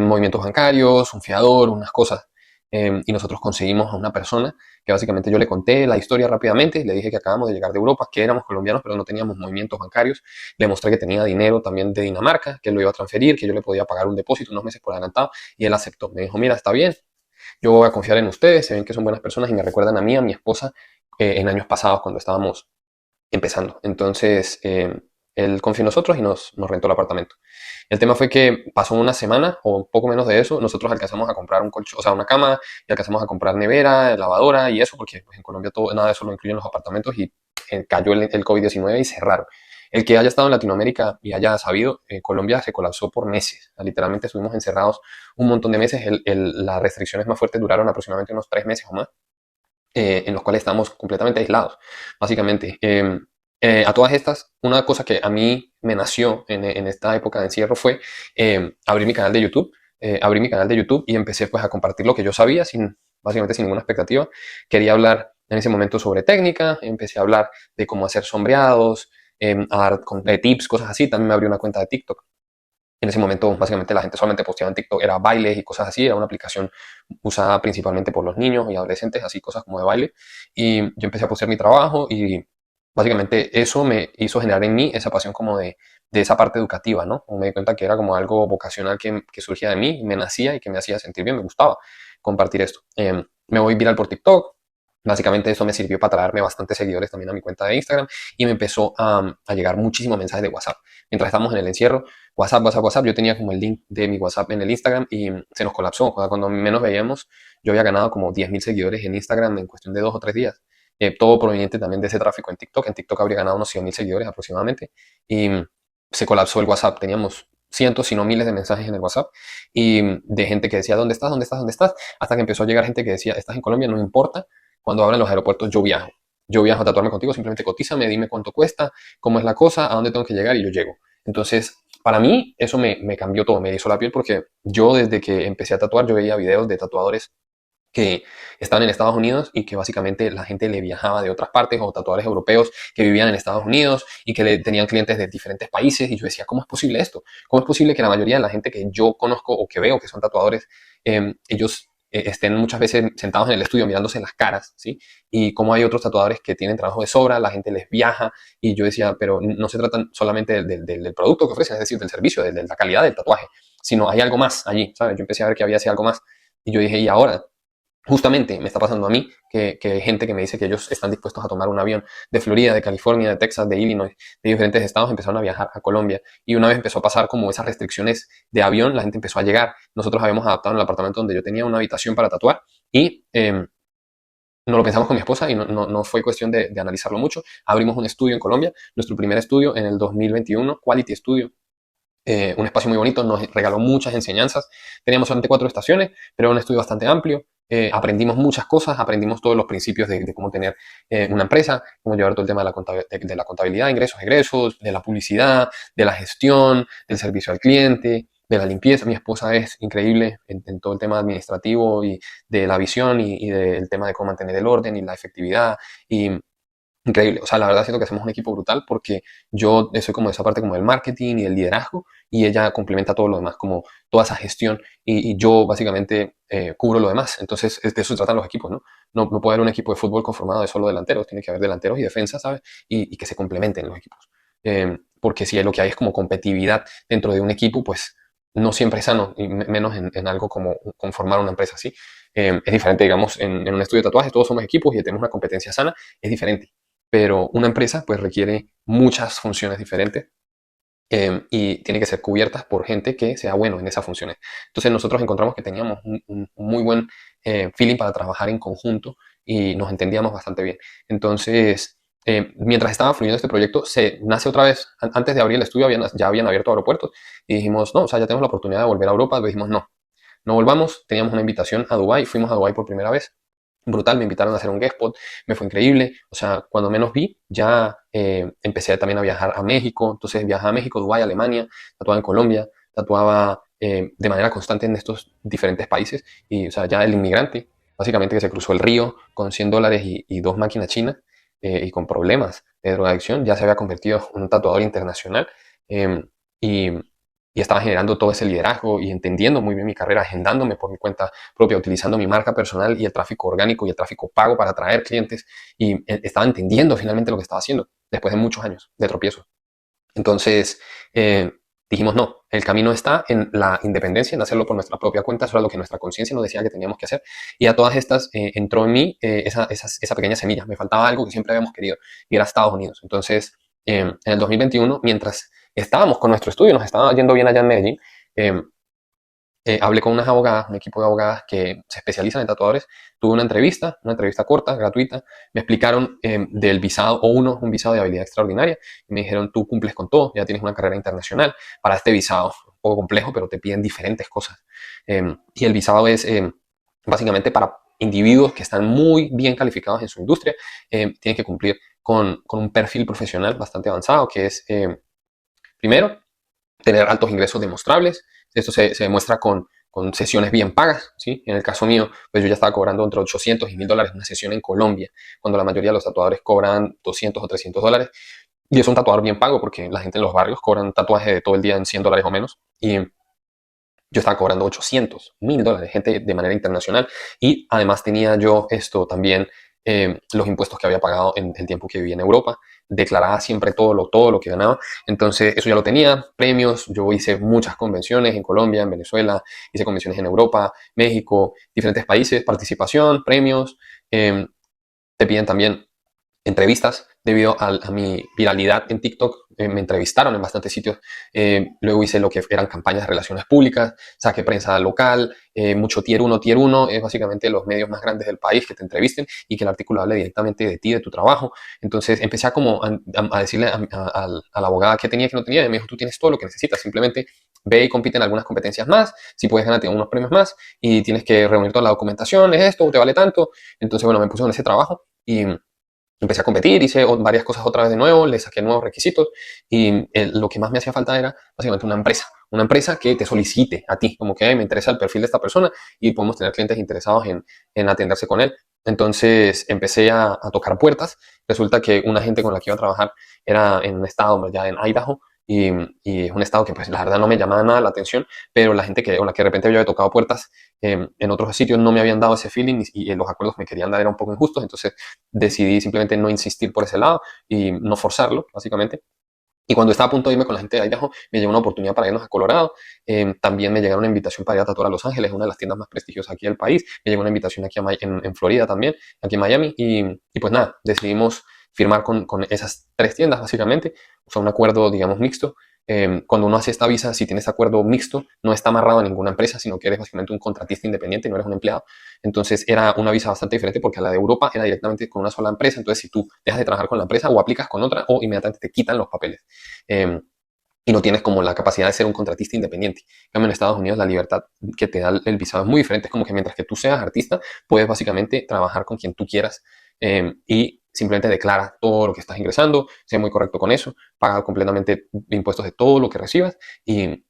movimientos bancarios, un fiador, unas cosas. Y nosotros conseguimos a una persona que básicamente yo le conté la historia rápidamente, le dije que acabamos de llegar de Europa, que éramos colombianos pero no teníamos movimientos bancarios, le mostré que tenía dinero también de Dinamarca, que él lo iba a transferir, que yo le podía pagar un depósito unos meses por adelantado y él aceptó. Me dijo, mira, está bien, yo voy a confiar en ustedes, se ven que son buenas personas y me recuerdan a mí, a mi esposa, en años pasados cuando estábamos empezando. Entonces, él confió en nosotros y nos rentó el apartamento. El tema fue que pasó una semana o un poco menos de eso, nosotros alcanzamos a comprar un colchón, o sea, una cama, y alcanzamos a comprar nevera, lavadora y eso, porque pues, en Colombia todo, nada de eso lo incluyen los apartamentos y cayó el COVID-19 y cerraron. El que haya estado en Latinoamérica y haya sabido, Colombia se colapsó por meses. Literalmente estuvimos encerrados un montón de meses. Las restricciones más fuertes duraron aproximadamente unos 3 meses o más, en los cuales estábamos completamente aislados, básicamente. A todas estas, una cosa que a mí me nació en esta época de encierro fue abrir mi canal de YouTube. Abrí mi canal de YouTube y empecé pues a compartir lo que yo sabía básicamente sin ninguna expectativa. Quería hablar en ese momento sobre técnica, empecé a hablar de cómo hacer sombreados, a dar tips, cosas así. También me abrí una cuenta de TikTok. En ese momento, básicamente, la gente solamente posteaba en TikTok, era bailes y cosas así, era una aplicación usada principalmente por los niños y adolescentes, así cosas como de baile. Y yo empecé a postear mi trabajo y básicamente eso me hizo generar en mí esa pasión como de esa parte educativa, ¿no? Me di cuenta que era como algo vocacional que surgía de mí, me nacía y que me hacía sentir bien, me gustaba compartir esto. Me voy viral por TikTok. Básicamente eso me sirvió para traerme bastantes seguidores también a mi cuenta de Instagram y me empezó a llegar muchísimos mensajes de WhatsApp. Mientras estábamos en el encierro, WhatsApp, yo tenía como el link de mi WhatsApp en el Instagram y se nos colapsó. O sea, cuando menos veíamos, yo había ganado como 10.000 seguidores en Instagram en cuestión de 2 o 3 días. Todo proveniente también de ese tráfico en TikTok. En TikTok habría ganado unos 100.000 seguidores aproximadamente y se colapsó el WhatsApp. Teníamos cientos, si no miles de mensajes en el WhatsApp y de gente que decía, ¿dónde estás? ¿Dónde estás? ¿Dónde estás? Hasta que empezó a llegar gente que decía, ¿estás en Colombia? No importa. Cuando abran los aeropuertos, yo viajo. Yo viajo a tatuarme contigo, simplemente cotízame, dime cuánto cuesta, cómo es la cosa, a dónde tengo que llegar y yo llego. Entonces, para mí, eso me cambió todo, me hizo la piel porque yo desde que empecé a tatuar, yo veía videos de tatuadores que estaban en Estados Unidos y que básicamente la gente le viajaba de otras partes o tatuadores europeos que vivían en Estados Unidos y que tenían clientes de diferentes países y yo decía, ¿cómo es posible esto? ¿Cómo es posible que la mayoría de la gente que yo conozco o que veo que son tatuadores, ellos estén muchas veces sentados en el estudio mirándose las caras, ¿sí? Y cómo hay otros tatuadores que tienen trabajo de sobra, la gente les viaja y yo decía, pero no se trata solamente del producto que ofrecen, es decir, del servicio, de la calidad del tatuaje, sino hay algo más allí, ¿sabes? Yo empecé a ver que había así algo más y yo dije, ¿y ahora? Justamente me está pasando a mí que hay gente que me dice que ellos están dispuestos a tomar un avión de Florida, de California, de Texas, de Illinois, de diferentes estados, empezaron a viajar a Colombia. Y una vez empezó a pasar como esas restricciones de avión, la gente empezó a llegar. Nosotros habíamos adaptado en el apartamento donde yo tenía una habitación para tatuar y no lo pensamos con mi esposa y no fue cuestión de analizarlo mucho. Abrimos un estudio en Colombia, nuestro primer estudio en el 2021, Quality Studio. Un espacio muy bonito, nos regaló muchas enseñanzas. Teníamos solamente 4 estaciones, pero era un estudio bastante amplio. Aprendimos muchas cosas, aprendimos todos los principios de cómo tener una empresa, cómo llevar todo el tema de la contabilidad, ingresos, egresos, de la publicidad, de la gestión, del servicio al cliente, de la limpieza. Mi esposa es increíble en todo el tema administrativo y de la visión y del tema de cómo mantener el orden y la efectividad. Y increíble, o sea, la verdad siento que hacemos un equipo brutal porque yo soy como de esa parte como del marketing y del liderazgo y ella complementa todo lo demás, como toda esa gestión y yo básicamente cubro lo demás. Entonces, de eso se tratan los equipos, ¿no? No puede haber un equipo de fútbol conformado de solo delanteros, tiene que haber delanteros y defensas, ¿sabes? Y que se complementen los equipos. Porque si lo que hay es como competitividad dentro de un equipo, pues no siempre es sano, y menos en algo como conformar una empresa así. Es diferente, digamos, en un estudio de tatuajes, todos somos equipos y tenemos una competencia sana, es diferente, pero una empresa pues requiere muchas funciones diferentes y tiene que ser cubiertas por gente que sea bueno en esas funciones. Entonces nosotros encontramos que teníamos un muy buen feeling para trabajar en conjunto y nos entendíamos bastante bien. Entonces, mientras estaba fluyendo este proyecto, se nace otra vez, antes de abrir el estudio ya habían abierto aeropuertos y dijimos, no, o sea, ya tenemos la oportunidad de volver a Europa, dijimos, no, no volvamos, teníamos una invitación a Dubái, fuimos a Dubái por primera vez, brutal, me invitaron a hacer un guest spot, me fue increíble, o sea, cuando menos vi, ya empecé también a viajar a México, entonces viajaba a México, Dubái, Alemania, tatuaba en Colombia, tatuaba de manera constante en estos diferentes países, y o sea, ya el inmigrante, básicamente que se cruzó el río con $100 y 2 máquinas chinas, y con problemas de drogadicción, ya se había convertido en un tatuador internacional, y y estaba generando todo ese liderazgo y entendiendo muy bien mi carrera, agendándome por mi cuenta propia, utilizando mi marca personal y el tráfico orgánico y el tráfico pago para atraer clientes y estaba entendiendo finalmente lo que estaba haciendo después de muchos años de tropiezos. Entonces dijimos, no, el camino está en la independencia, en hacerlo por nuestra propia cuenta, eso era lo que nuestra conciencia nos decía que teníamos que hacer. Y a todas estas entró en mí esa pequeña semilla, me faltaba algo que siempre habíamos querido y era Estados Unidos. Entonces, en el 2021, mientras estábamos con nuestro estudio, nos estaba yendo bien allá en Medellín, eh, hablé con unas abogadas, un equipo de abogadas que se especializan en tatuadores. Tuve una entrevista corta, gratuita. Me explicaron del visado O1, un visado de habilidad extraordinaria. Y me dijeron, tú cumples con todo, ya tienes una carrera internacional. Para este visado, un poco complejo, pero te piden diferentes cosas. Y el visado es básicamente para individuos que están muy bien calificados en su industria. Tienen que cumplir con un perfil profesional bastante avanzado, que es, primero, tener altos ingresos demostrables. Esto se demuestra con sesiones bien pagas, ¿sí? En el caso mío, pues yo ya estaba cobrando entre 800 y $1.000 una sesión en Colombia, cuando la mayoría de los tatuadores cobran 200 o $300. Y es un tatuador bien pago porque la gente en los barrios cobran tatuaje de todo el día en $100 o menos. Y yo estaba cobrando 800, $1000, gente de manera internacional. Y además tenía yo esto también, los impuestos que había pagado en el tiempo que vivía en Europa. Declaraba siempre todo lo que ganaba. Entonces eso ya lo tenía, premios. Yo hice muchas convenciones en Colombia, en Venezuela, hice convenciones en Europa, México, diferentes países, participación, premios. Te piden también entrevistas debido a mi viralidad en TikTok. Me entrevistaron en bastantes sitios. Luego hice lo que eran campañas de relaciones públicas, saqué prensa local, mucho tier uno. Tier uno es básicamente los medios más grandes del país que te entrevisten y que el artículo hable directamente de ti, de tu trabajo. Entonces empecé a como a decirle a la abogada qué tenía y qué no tenía. Y me dijo, tú tienes todo lo que necesitas, simplemente ve y compite en algunas competencias más, si puedes ganarte unos premios más y tienes que reunir toda la documentación, es esto, te vale tanto. Entonces, bueno, me puse con ese trabajo y empecé a competir, hice varias cosas otra vez de nuevo, le saqué nuevos requisitos y lo que más me hacía falta era básicamente una empresa que te solicite a ti, como que me interesa el perfil de esta persona y podemos tener clientes interesados en atenderse con él. Entonces empecé a tocar puertas. Resulta que una gente con la que iba a trabajar era en un estado ya en Idaho y, y es un estado que pues la verdad no me llamaba nada la atención, pero la gente con la que de repente yo había tocado puertas en otros sitios no me habían dado ese feeling y los acuerdos que me querían dar eran un poco injustos. Entonces decidí simplemente no insistir por ese lado y no forzarlo, básicamente. Y cuando estaba a punto de irme con la gente de Idaho, me llegó una oportunidad para irnos a Colorado. También me llegaron una invitación para ir a tatuar a Los Ángeles, una de las tiendas más prestigiosas aquí del país. Me llegó una invitación aquí en Florida también, aquí en Miami. Y pues nada, decidimos firmar con esas tres tiendas, básicamente. O sea, un acuerdo, digamos, mixto. Cuando uno hace esta visa, si tienes acuerdo mixto, no está amarrado a ninguna empresa, sino que eres básicamente un contratista independiente, no eres un empleado. Entonces era una visa bastante diferente porque a la de Europa era directamente con una sola empresa. Entonces si tú dejas de trabajar con la empresa o aplicas con otra o inmediatamente te quitan los papeles. Eh, y no tienes como la capacidad de ser un contratista independiente. En cambio, en Estados Unidos la libertad que te da el visado es muy diferente. Es como que mientras que tú seas artista, puedes básicamente trabajar con quien tú quieras y simplemente declara todo lo que estás ingresando, sea muy correcto con eso, paga completamente impuestos de todo lo que recibas y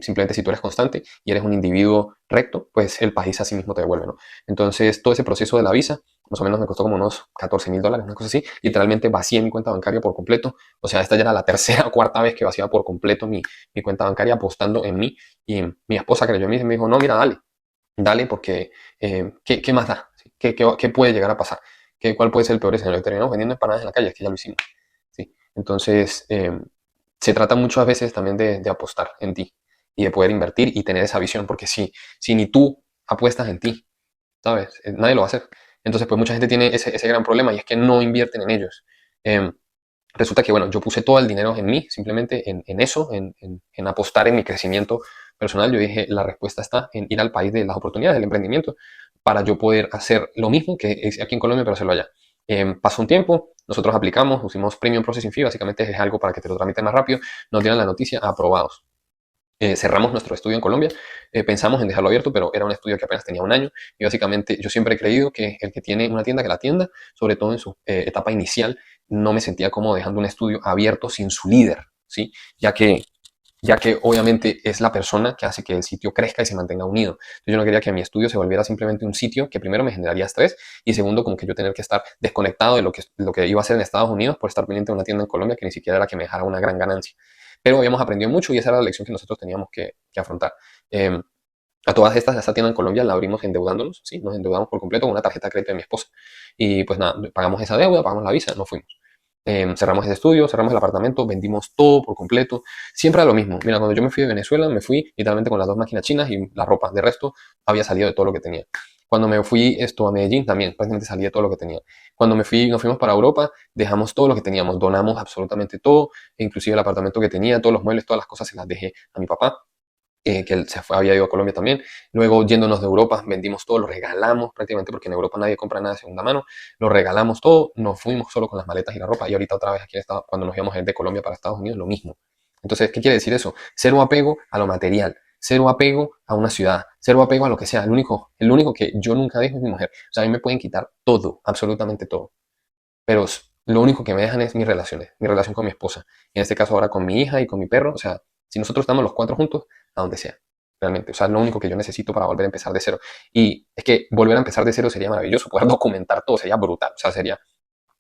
simplemente si tú eres constante y eres un individuo recto, pues el país así mismo te devuelve, ¿no? Entonces, todo ese proceso de la visa, más o menos me costó como unos $14,000, una cosa así. Literalmente vacié mi cuenta bancaria por completo. O sea, esta ya era la tercera o cuarta vez que vaciaba por completo mi cuenta bancaria apostando en mí. Y mi esposa creyó en mí y me dijo, no, mira, dale, porque ¿qué más da? ¿Sí? ¿Qué puede llegar a pasar? ¿Cuál puede ser el peor escenario? Terminamos vendiendo empanadas en la calle, es que ya lo hicimos. ¿Sí? Entonces, se trata muchas veces también de apostar en ti y de poder invertir y tener esa visión, porque si ni tú apuestas en ti, ¿sabes? Nadie lo va a hacer. Entonces, pues mucha gente tiene ese gran problema y es que no invierten en ellos. Eh, Resulta que, bueno, yo puse todo el dinero en mí, simplemente en eso, en apostar en mi crecimiento personal. Yo dije, la respuesta está en ir al país de las oportunidades, del emprendimiento, para yo poder hacer lo mismo que es aquí en Colombia, pero hacerlo allá. Pasó un tiempo, nosotros aplicamos, pusimos Premium Processing Fee, básicamente es algo para que te lo tramiten más rápido, nos dieron la noticia, aprobados. Cerramos nuestro estudio en Colombia, pensamos en dejarlo abierto, pero era un estudio que apenas tenía un año y básicamente yo siempre he creído que el que tiene una tienda que la tienda, sobre todo en su etapa inicial, no me sentía como dejando un estudio abierto sin su líder, ¿sí? Ya que obviamente es la persona que hace que el sitio crezca y se mantenga unido. Entonces yo no quería que mi estudio se volviera simplemente un sitio que primero me generaría estrés y segundo como que yo tener que estar desconectado de lo que iba a hacer en Estados Unidos por estar pendiente de una tienda en Colombia que ni siquiera era que me dejara una gran ganancia. Pero habíamos aprendido mucho y esa era la lección que nosotros teníamos que afrontar. A todas estas, esa tienda en Colombia la abrimos endeudándonos, ¿sí? Nos endeudamos por completo con una tarjeta de crédito de mi esposa. Y pues nada, pagamos esa deuda, pagamos la visa, nos fuimos. Cerramos el estudio, cerramos el apartamento, vendimos todo por completo. Siempre era lo mismo. Mira, cuando yo me fui de Venezuela, me fui literalmente con las dos máquinas chinas y la ropa. De resto, había salido de todo lo que tenía. Cuando me fui a Medellín, también prácticamente salí de todo lo que tenía. Cuando nos fuimos para Europa, dejamos todo lo que teníamos, donamos absolutamente todo, inclusive el apartamento que tenía, todos los muebles, todas las cosas se las dejé a mi papá que él había ido a Colombia también. Luego, yéndonos de Europa, vendimos todo, lo regalamos prácticamente, porque en Europa nadie compra nada de segunda mano. Lo regalamos todo, nos fuimos solo con las maletas y la ropa. Y ahorita otra vez aquí en cuando nos íbamos a ir de Colombia para Estados Unidos, lo mismo. Entonces, ¿qué quiere decir eso? Cero apego a lo material, cero apego a una ciudad, cero apego a lo que sea. El único que yo nunca dejo es mi mujer. O sea, a mí me pueden quitar todo, absolutamente todo. Pero lo único que me dejan es mis relaciones, mi relación con mi esposa. Y en este caso ahora con mi hija y con mi perro. O sea, si nosotros estamos los cuatro juntos, a donde sea, realmente. O sea, es lo único que yo necesito para volver a empezar de cero. Y es que volver a empezar de cero sería maravilloso, poder documentar todo, sería brutal. O sea, sería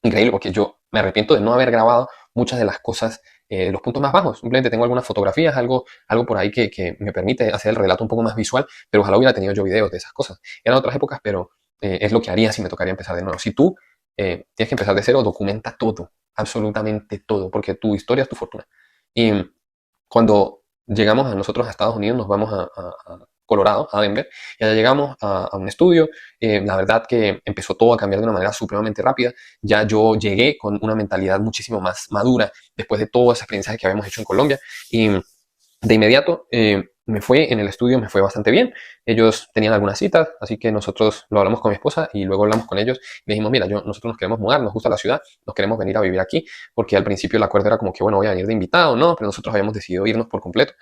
increíble porque yo me arrepiento de no haber grabado muchas de las cosas, los puntos más bajos. Simplemente tengo algunas fotografías, algo por ahí que me permite hacer el relato un poco más visual, pero ojalá hubiera tenido yo videos de esas cosas. Eran otras épocas, pero es lo que haría si me tocaría empezar de nuevo. Si tú tienes que empezar de cero, documenta todo, absolutamente todo, porque tu historia es tu fortuna. Y cuando llegamos a nosotros a Estados Unidos, nos vamos a Colorado, a Denver, y allá llegamos a un estudio. La verdad que empezó todo a cambiar de una manera supremamente rápida. Ya yo llegué con una mentalidad muchísimo más madura después de todas esas experiencias que habíamos hecho en Colombia. Y de inmediato me fue en el estudio, me fue bastante bien. Ellos tenían algunas citas, así que nosotros lo hablamos con mi esposa y luego hablamos con ellos. Y le dijimos, mira, nosotros nos queremos mudar, nos gusta la ciudad, nos queremos venir a vivir aquí, porque al principio el acuerdo era como que, bueno, voy a venir de invitado, ¿no? Pero nosotros habíamos decidido irnos por completo.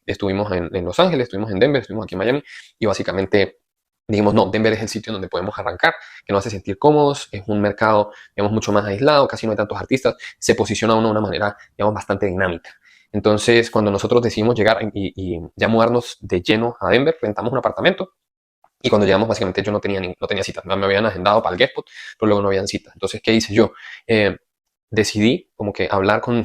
Estuvimos en Los Ángeles, estuvimos en Denver, estuvimos aquí en Miami y básicamente dijimos, no, Denver es el sitio donde podemos arrancar, que nos hace sentir cómodos, es un mercado, digamos, mucho más aislado, casi no hay tantos artistas, se posiciona uno de una manera, digamos, bastante dinámica. Entonces, cuando nosotros decidimos llegar y ya mudarnos de lleno a Denver, rentamos un apartamento y cuando llegamos, básicamente yo no tenía citas, me habían agendado para el Guestpot, pero luego no habían citas. Entonces, ¿qué hice yo? Decidí como que hablar con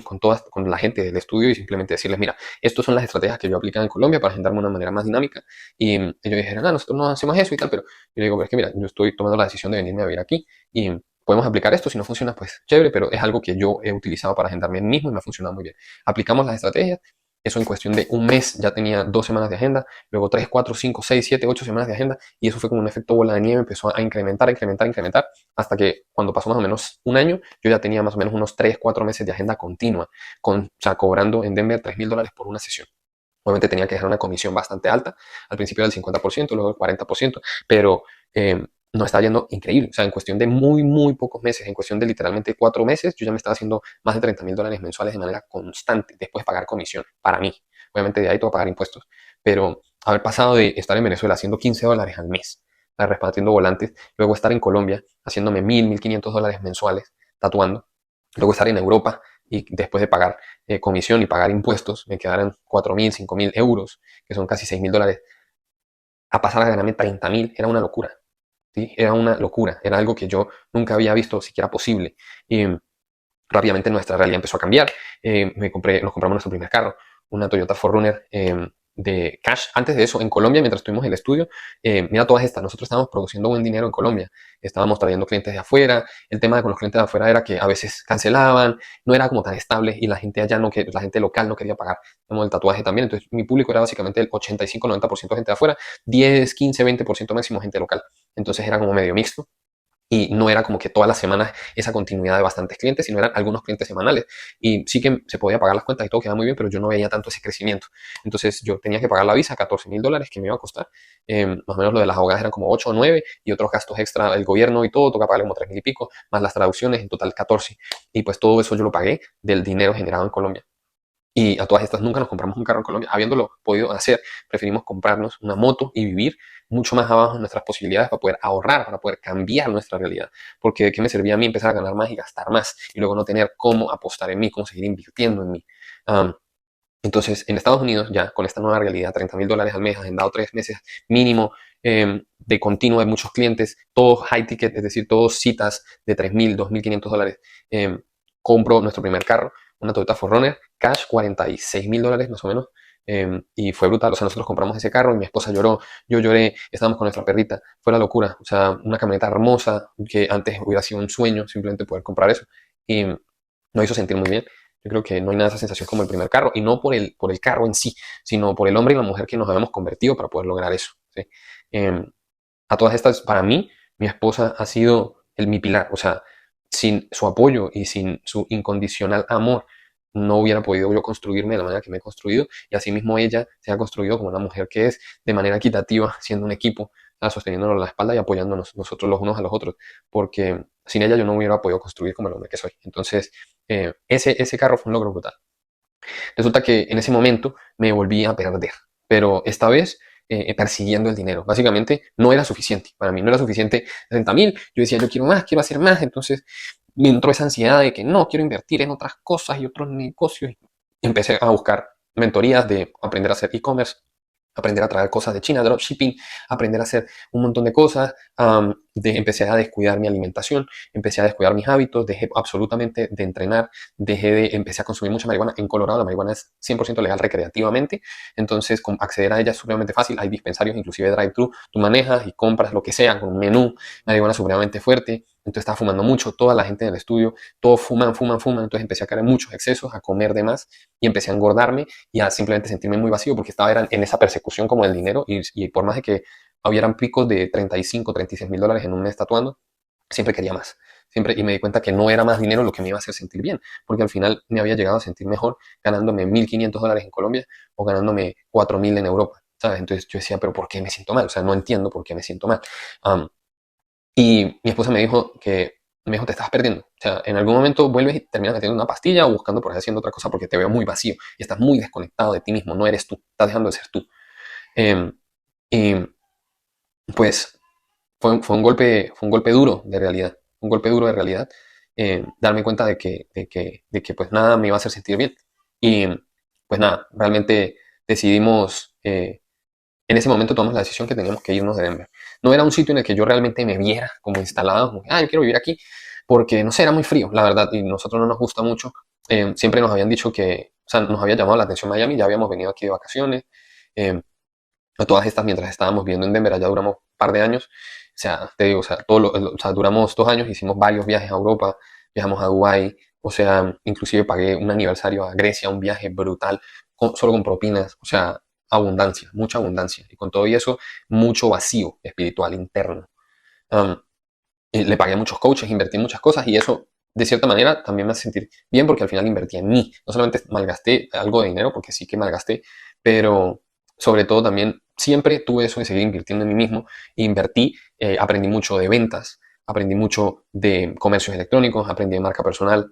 la gente del estudio y simplemente decirles, mira, estas son las estrategias que yo aplicaba en Colombia para agendarme de una manera más dinámica. Y ellos dijeron, ah, nosotros no hacemos eso y tal, pero yo digo, pero es que mira, yo estoy tomando la decisión de venirme a vivir aquí y podemos aplicar esto. Si no funciona, pues chévere, pero es algo que yo he utilizado para agendarme mismo y me ha funcionado muy bien. Aplicamos las estrategias. Eso en cuestión de un mes ya tenía 2 semanas de agenda, luego 3, 4, 5, 6, 7, 8 semanas de agenda, y eso fue como un efecto bola de nieve, empezó a incrementar, incrementar, incrementar, hasta que cuando pasó más o menos un año, yo ya tenía más o menos unos 3, 4 meses de agenda continua, o sea, cobrando en Denver $3,000 por una sesión. Obviamente tenía que dejar una comisión bastante alta, al principio era el 50%, luego el 40%, pero nos está yendo increíble. O sea, en cuestión de muy, muy pocos meses, en cuestión de literalmente 4 meses, yo ya me estaba haciendo más de $30,000 mensuales de manera constante, después de pagar comisión para mí. Obviamente de ahí tengo que pagar impuestos, pero haber pasado de estar en Venezuela haciendo $15 al mes, repartiendo volantes, luego estar en Colombia haciéndome 1,000, $1,500 mensuales tatuando, luego estar en Europa y después de pagar comisión y pagar impuestos, me quedaran 4,000, 5,000 euros, que son casi $6,000, a pasar a ganarme 30,000, era una locura. ¿Sí? Era una locura, era algo que yo nunca había visto siquiera posible. Y rápidamente nuestra realidad empezó a cambiar. Nos compramos nuestro primer carro, una Toyota 4Runner de cash. Antes de eso, en Colombia, mientras estuvimos en el estudio, mira todas estas, nosotros estábamos produciendo buen dinero en Colombia, estábamos trayendo clientes de afuera. El tema con los clientes de afuera era que a veces cancelaban, no era como tan estable y la gente allá no, la gente local no quería pagar como el tatuaje también. Entonces mi público era básicamente el 85-90% gente de afuera, 10, 15, 20% máximo gente local. Entonces era como medio mixto. Y no era como que todas las semanas esa continuidad de bastantes clientes, sino eran algunos clientes semanales. Y sí que se podía pagar las cuentas y todo quedaba muy bien, pero yo no veía tanto ese crecimiento. Entonces yo tenía que pagar la visa, $14,000 que me iba a costar. Más o menos lo de las abogadas eran como 8 o 9 y otros gastos extra, el gobierno y todo, toca pagar como 3,000 y pico, más las traducciones, en total 14. Y pues todo eso yo lo pagué del dinero generado en Colombia. Y a todas estas nunca nos compramos un carro en Colombia. Habiéndolo podido hacer, preferimos comprarnos una moto y vivir mucho más abajo en nuestras posibilidades para poder ahorrar, para poder cambiar nuestra realidad. Porque de qué me servía a mí empezar a ganar más y gastar más y luego no tener cómo apostar en mí, cómo seguir invirtiendo en mí. Entonces, en Estados Unidos, ya con esta nueva realidad, $30,000 al mes, agendado 3 meses mínimo, de continuo de muchos clientes, todos high ticket, es decir, todos citas de 3,000, $2,500. Compro nuestro primer carro, una Toyota 4Runner, cash, $46,000 más o menos. Y fue brutal. O sea, nosotros compramos ese carro y mi esposa lloró, yo lloré, estábamos con nuestra perrita. Fue la locura. O sea, una camioneta hermosa que antes hubiera sido un sueño simplemente poder comprar eso. Y nos hizo sentir muy bien. Yo creo que no hay nada de esa sensación como el primer carro, y no por el carro en sí, sino por el hombre y la mujer que nos habíamos convertido para poder lograr eso. ¿Sí? A todas estas, para mí, mi esposa ha sido mi pilar. O sea, sin su apoyo y sin su incondicional amor, no hubiera podido yo construirme de la manera que me he construido, y asimismo ella se ha construido como una mujer que es, de manera equitativa, siendo un equipo, sosteniéndonos la espalda y apoyándonos nosotros los unos a los otros, porque sin ella yo no hubiera podido construir como el hombre que soy. Entonces, ese carro fue un logro brutal. Resulta que en ese momento me volví a perder, pero esta vez persiguiendo el dinero. Básicamente no era suficiente, para mí no era suficiente 30,000, yo decía yo quiero más, quiero hacer más, entonces me entró esa ansiedad de que no, quiero invertir en otras cosas y otros negocios. Empecé a buscar mentorías de aprender a hacer e-commerce, aprender a traer cosas de China, dropshipping, aprender a hacer un montón de cosas. Empecé a descuidar mi alimentación, empecé a descuidar mis hábitos, dejé absolutamente de entrenar, empecé a consumir mucha marihuana. En Colorado la marihuana es 100% legal recreativamente, entonces acceder a ella es supremamente fácil. Hay dispensarios, inclusive drive-thru, tú manejas y compras lo que sea con un menú, marihuana supremamente fuerte. Entonces estaba fumando mucho, toda la gente en el estudio, todos fuman, fuman, fuman. Entonces empecé a caer en muchos excesos, a comer de más y empecé a engordarme y a simplemente sentirme muy vacío porque estaba en esa persecución como del dinero y por más de que hubieran picos de 35, 36 mil dólares en un mes tatuando, siempre quería más. Siempre, y me di cuenta que no era más dinero lo que me iba a hacer sentir bien, porque al final me había llegado a sentir mejor ganándome 1.500 dólares en Colombia o ganándome 4.000 en Europa, ¿sabes? Entonces yo decía, pero ¿por qué me siento mal? O sea, no entiendo por qué me siento mal. Y mi esposa me dijo, te estás perdiendo. O sea, en algún momento vuelves y terminas metiendo una pastilla o buscando por ahí haciendo otra cosa porque te veo muy vacío y estás muy desconectado de ti mismo, no eres tú, estás dejando de ser tú. Eh, y pues fue un golpe duro de realidad, un golpe duro de realidad, darme cuenta de que pues nada me iba a hacer sentir bien. Y pues nada, realmente decidimos, en ese momento tomamos la decisión que teníamos que irnos de Denver. No era un sitio en el que yo realmente me viera como instalado, como, yo quiero vivir aquí, porque no sé, era muy frío, la verdad, y a nosotros no nos gusta mucho. Siempre nos habían dicho que, o sea, nos había llamado la atención Miami, ya habíamos venido aquí de vacaciones. eh, a todas estas, mientras estábamos viviendo en Denver, allá duramos un par de años. O sea, te digo, o sea, o sea, duramos 2 años, hicimos varios viajes a Europa, viajamos a Dubái, o sea, inclusive pagué un aniversario a Grecia, un viaje brutal, solo con propinas, o sea, abundancia, mucha abundancia. Y con todo y eso, mucho vacío espiritual interno. Um, y le pagué a muchos coaches, invertí en muchas cosas y eso, de cierta manera, también me hace sentir bien porque al final invertí en mí. No solamente malgasté algo de dinero, porque sí que malgasté, pero sobre todo también siempre tuve eso de seguir invirtiendo en mí mismo. Invertí, aprendí mucho de ventas, aprendí mucho de comercios electrónicos, aprendí de marca personal,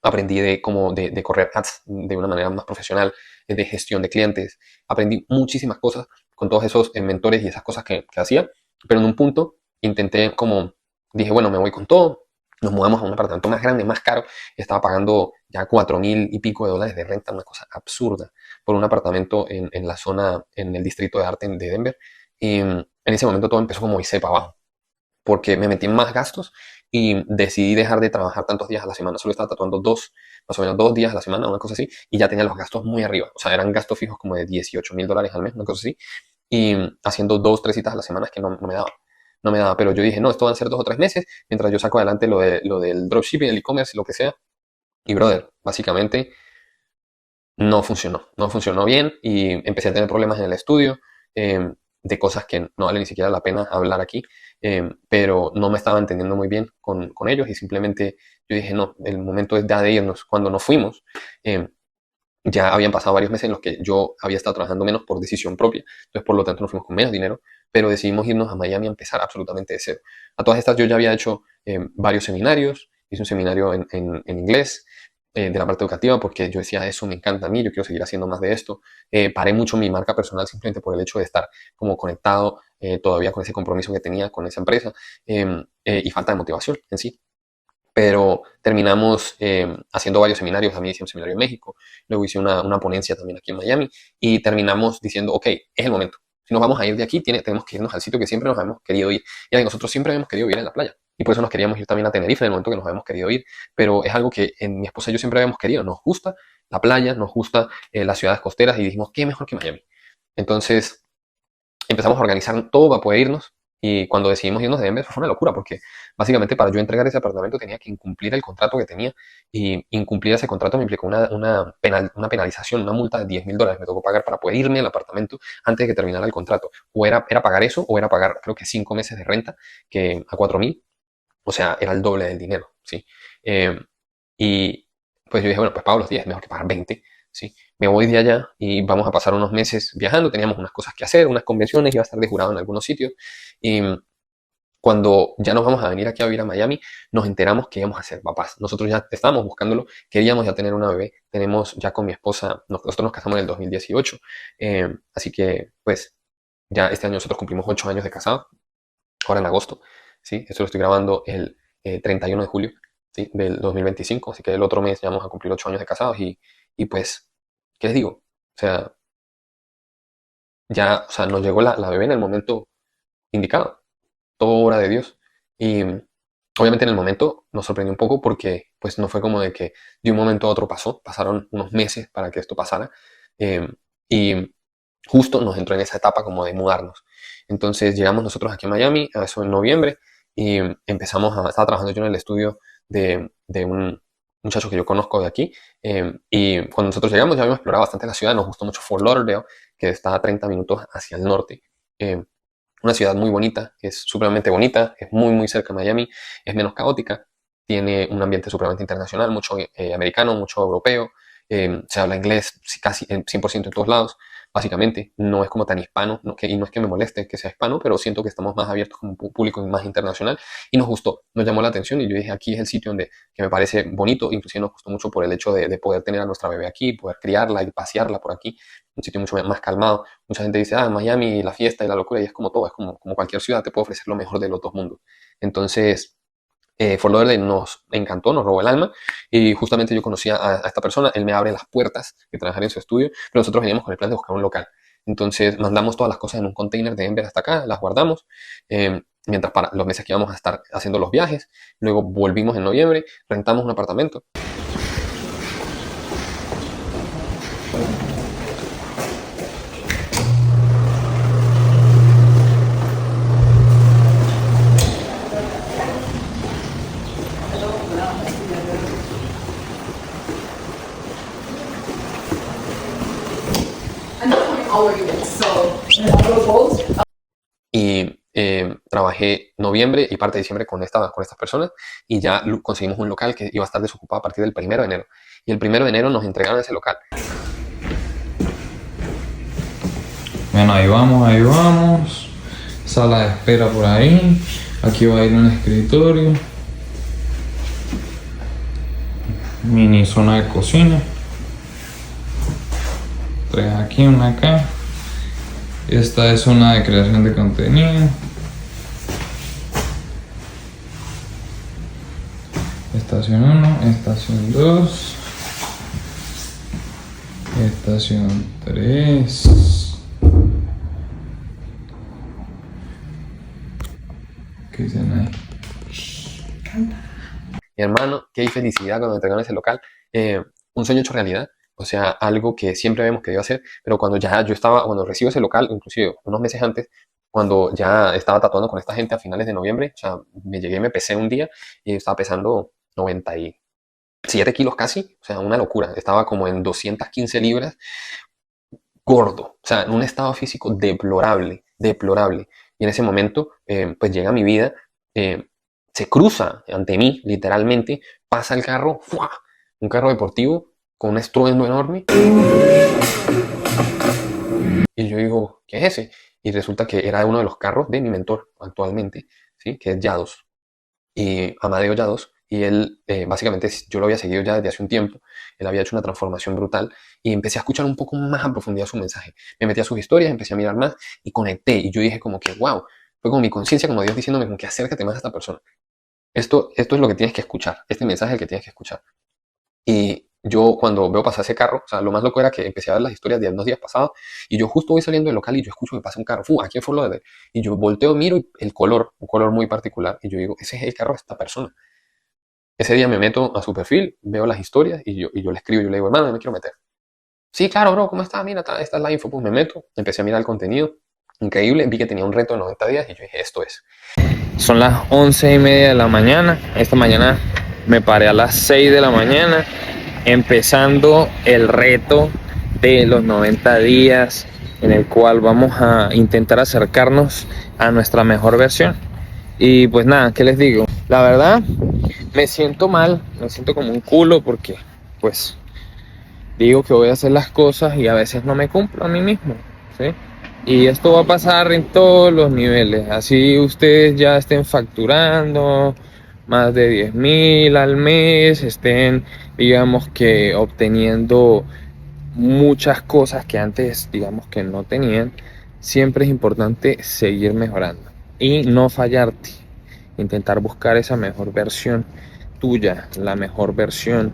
aprendí de cómo de correr ads de una manera más profesional, de gestión de clientes. Aprendí muchísimas cosas con todos esos mentores y esas cosas que hacía, pero en un punto intenté como, dije, bueno, me voy con todo. Nos mudamos a un apartamento más grande, más caro. Estaba pagando ya 4.000 y pico de dólares de renta, una cosa absurda, por un apartamento en la zona, en el distrito de arte de Denver. Y en ese momento todo empezó como irse para abajo porque me metí en más gastos y decidí dejar de trabajar tantos días a la semana. Solo estaba tatuando más o menos 2 días a la semana, una cosa así, y ya tenía los gastos muy arriba. O sea, eran gastos fijos como de 18.000 dólares al mes, una cosa así. Y haciendo 2, 3 citas a la semana es que no me daba. No me daba, pero yo dije, no, esto van a ser 2 o 3 meses mientras yo saco adelante lo del dropshipping, el e-commerce, lo que sea. Y brother, básicamente no funcionó bien y empecé a tener problemas en el estudio, de cosas que no vale ni siquiera la pena hablar aquí, pero no me estaba entendiendo muy bien con ellos y simplemente yo dije, no, el momento es ya de irnos. Cuando nos fuimos, eh, ya habían pasado varios meses en los que yo había estado trabajando menos por decisión propia, entonces por lo tanto nos fuimos con menos dinero, pero decidimos irnos a Miami a empezar absolutamente de cero. A todas estas yo ya había hecho varios seminarios, hice un seminario en inglés, de la parte educativa, porque yo decía, eso me encanta a mí, yo quiero seguir haciendo más de esto. Paré mucho mi marca personal simplemente por el hecho de estar como conectado todavía con ese compromiso que tenía con esa empresa, y falta de motivación en sí, pero terminamos haciendo varios seminarios. A mí hice un seminario en México, luego hice una ponencia también aquí en Miami y terminamos diciendo, ok, es el momento. Si nos vamos a ir de aquí, tenemos que irnos al sitio que siempre nos hemos querido ir. Y ahí nosotros siempre hemos querido vivir en la playa. Y por eso nos queríamos ir también a Tenerife en el momento que nos habíamos querido ir. Pero es algo que en mi esposa y yo siempre habíamos querido. Nos gusta la playa, nos gusta las ciudades costeras y dijimos, ¿qué mejor que Miami? Entonces, empezamos a organizar todo para poder irnos. Y cuando decidimos irnos de Denver fue una locura, porque básicamente para yo entregar ese apartamento tenía que incumplir el contrato que tenía. Y incumplir ese contrato me implicó una penalización, una multa de 10.000 dólares. Me tocó pagar para poder irme al apartamento antes de que terminara el contrato. O era pagar eso, o era pagar, creo que 5 meses de renta, que a 4.000. O sea, era el doble del dinero, ¿sí? Eh, y pues yo dije, bueno, pues pago los 10, mejor que pagar 20, ¿sí? Me voy de allá y vamos a pasar unos meses viajando. Teníamos unas cosas que hacer, unas convenciones, iba a estar de jurado en algunos sitios. Y cuando ya nos vamos a venir aquí a vivir a Miami, nos enteramos que íbamos a ser papás. Nosotros ya estábamos buscándolo, queríamos ya tener una bebé. Tenemos ya con mi esposa, nosotros nos casamos en el 2018, así que pues ya este año nosotros cumplimos 8 años de casado, ahora en agosto, ¿sí? Esto lo estoy grabando el 31 de julio, ¿sí? Del 2025, así que el otro mes ya vamos a cumplir 8 años de casados y pues, ¿qué les digo? O sea, ya, o sea, nos llegó la bebé en el momento indicado, todo obra de Dios. Y obviamente en el momento nos sorprendió un poco porque pues no fue como de que de un momento a otro pasó, pasaron unos meses para que esto pasara. eh, y justo nos entró en esa etapa como de mudarnos. Entonces llegamos nosotros aquí a Miami, a eso en noviembre, y estaba trabajando yo en el estudio de un muchacho que yo conozco de aquí, y cuando nosotros llegamos ya habíamos explorado bastante la ciudad, nos gustó mucho Fort Lauderdale, que está a 30 minutos hacia el norte. eh, una ciudad muy bonita, es supremamente bonita, es muy muy cerca de Miami, es menos caótica, tiene un ambiente supremamente internacional, mucho americano, mucho europeo, se habla inglés casi 100% en todos lados, básicamente, no es como tan hispano, y no es que me moleste que sea hispano, pero siento que estamos más abiertos como público y más internacional, y nos gustó, nos llamó la atención, y yo dije, aquí es el sitio donde, que me parece bonito, inclusive nos gustó mucho por el hecho de poder tener a nuestra bebé aquí, poder criarla y pasearla por aquí, un sitio mucho más calmado. Mucha gente dice, Miami, la fiesta y la locura, y es como todo, es como cualquier ciudad, te puede ofrecer lo mejor de los dos mundos. Entonces, Fort Lauderdale nos encantó, nos robó el alma, y justamente yo conocía a esta persona, él me abre las puertas de trabajar en su estudio, pero nosotros veníamos con el plan de buscar un local. Entonces mandamos todas las cosas en un container de Denver hasta acá, las guardamos, mientras para los meses que íbamos a estar haciendo los viajes, luego volvimos en noviembre, rentamos un apartamento. Y trabajé noviembre y parte de diciembre con estas personas, y ya conseguimos un local que iba a estar desocupado a partir del 1 de enero. Y el 1 de enero nos entregaron ese local. Bueno, ahí vamos. Sala de espera por ahí. Aquí va a ir un escritorio. Mini zona de cocina. 3 aquí, una acá. Esta es zona de creación de contenido. Estación 1, estación 2, estación 3. ¿Qué dicen ahí? Mi hermano, qué felicidad cuando me entregaron ese local. Un sueño hecho realidad. O sea, algo que siempre habíamos querido hacer, pero cuando recibo ese local, inclusive unos meses antes, cuando ya estaba tatuando con esta gente a finales de noviembre, o sea, me pesé un día y estaba pesando 97 kilos casi, o sea, una locura. Estaba como en 215 libras, gordo, o sea, en un estado físico deplorable, deplorable. Y en ese momento, pues llega mi vida, se cruza ante mí, literalmente, pasa el carro, ¡fua! Un carro deportivo con un estruendo enorme. Y yo digo, ¿qué es ese? Y resulta que era uno de los carros de mi mentor actualmente, ¿sí? Que es Yados, y Amadeo Yados, y él básicamente yo lo había seguido ya desde hace un tiempo, él había hecho una transformación brutal, y empecé a escuchar un poco más a profundidad su mensaje, me metí a sus historias, empecé a mirar más y conecté, y yo dije como que wow, fue como mi conciencia, como Dios diciéndome como que acércate más a esta persona, esto es lo que tienes que escuchar, este mensaje es el que tienes que escuchar. Y yo cuando veo pasar ese carro, o sea, lo más loco era que empecé a ver las historias de unos días pasados, y yo justo voy saliendo del local y yo escucho que pasa un carro, aquí en Fort Lauderdale, y yo volteo, miro y el color, un color muy particular, y yo digo, ese es el carro de esta persona. Ese día me meto a su perfil, veo las historias y yo le escribo, yo le digo, hermano, yo me quiero meter. Sí, claro, bro, ¿cómo estás? Mira, esta es la info, pues me meto, empecé a mirar el contenido, increíble, vi que tenía un reto de 90 días y yo dije, esto es. Son las 11:30 de la mañana. Esta mañana me paré a las 6 de la mañana, empezando el reto de los 90 días, en el cual vamos a intentar acercarnos a nuestra mejor versión. Y pues nada, ¿qué les digo? La verdad, me siento mal, me siento como un culo porque pues digo que voy a hacer las cosas y a veces no me cumplo a mí mismo, ¿sí? Y esto va a pasar en todos los niveles. Así ustedes ya estén facturando más de 10,000 al mes, estén, digamos que obteniendo muchas cosas que antes, digamos que no tenían. Siempre es importante seguir mejorando y no fallarte. Intentar buscar esa mejor versión tuya, la mejor versión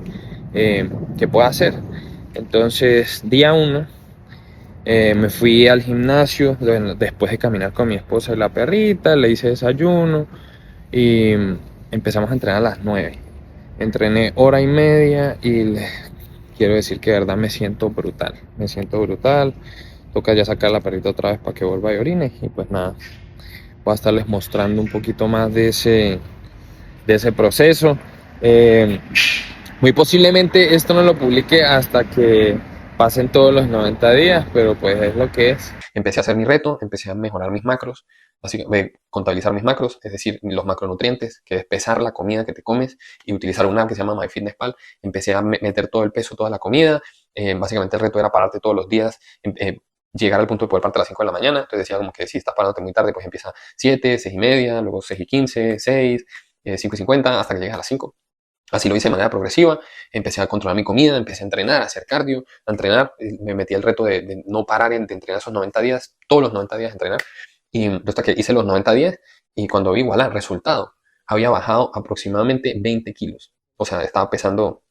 que pueda ser. Entonces, día 1, Me fui al gimnasio después de caminar con mi esposa y la perrita, le hice desayuno y empezamos a entrenar a las 9. Entrené hora y media y les quiero decir que de verdad me siento brutal. Me siento brutal. Toca ya sacar la perrita otra vez para que vuelva y orine. Y pues nada, voy a estarles mostrando un poquito más de ese proceso. Eh, Muy posiblemente esto no lo publique hasta que pasen todos los 90 días, pero pues es lo que es. Empecé a hacer mi reto, empecé a mejorar mis macros, así que contabilizar mis macros, es decir, los macronutrientes, que es pesar la comida que te comes y utilizar una app que se llama MyFitnessPal. Empecé a meter todo el peso, toda la comida. Básicamente el reto era pararte todos los días, llegar al punto de poder pararte a las 5 de la mañana. Entonces decía como que si estás parándote muy tarde, pues empieza 7, 6 y media, luego 6 y 15, 6, 5 y 50, hasta que llegues a las 5. Así lo hice de manera progresiva, empecé a controlar mi comida, empecé a entrenar, a hacer cardio, a entrenar, me metí al reto de no parar de entrenar esos 90 días, todos los 90 días de entrenar, y hasta que hice los 90 días, y cuando vi igual el resultado, había bajado aproximadamente 20 kilos, o sea, estaba pesando,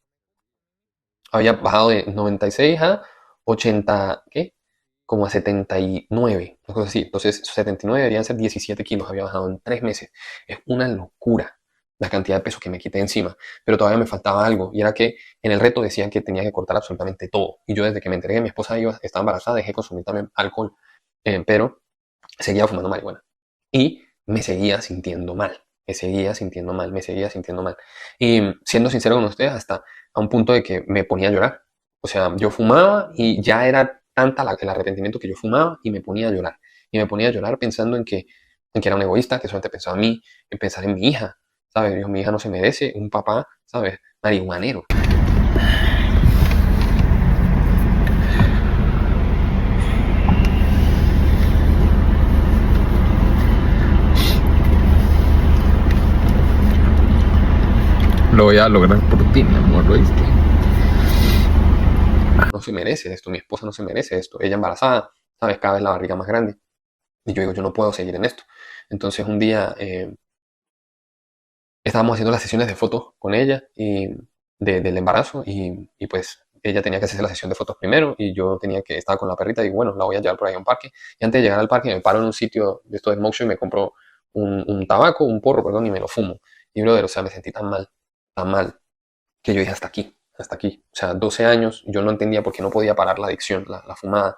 había bajado de 96 a 80, ¿qué? Como a 79, una cosa así. Entonces, 79 deberían ser 17 kilos, había bajado en 3 meses. Es una locura la cantidad de peso que me quité encima. Pero todavía me faltaba algo, y era que en el reto decían que tenía que cortar absolutamente todo. Y yo desde que me enteré que mi esposa estaba embarazada, dejé de consumir también alcohol, pero seguía fumando marihuana. Y me seguía sintiendo mal, me seguía sintiendo mal, me seguía sintiendo mal. Y siendo sincero con ustedes, hasta a un punto de que me ponía a llorar. O sea, yo fumaba y ya era tanta el arrepentimiento que yo fumaba y me ponía a llorar. Y me ponía a llorar pensando en que era un egoísta, que solamente pensaba en mí, en pensar en mi hija, ¿sabes? Dios, mi hija no se merece un papá, ¿sabes? Marihuanero. Lo voy a lograr por ti, mi amor, ¿lo viste? No se merece esto, mi esposa no se merece esto. Ella embarazada, ¿sabes? Cada vez la barriga más grande. Y yo digo, yo no puedo seguir en esto. Entonces un día estábamos haciendo las sesiones de fotos con ella y del embarazo y pues ella tenía que hacerse la sesión de fotos primero y yo tenía que estar con la perrita y bueno, la voy a llevar por ahí a un parque. Y antes de llegar al parque me paro en un sitio de esto de Moxio y me compro un tabaco, un porro, perdón, y me lo fumo. Y brother, o sea, me sentí tan mal, que yo dije hasta aquí, hasta aquí. O sea, 12 años, yo no entendía por qué no podía parar la adicción, la fumada.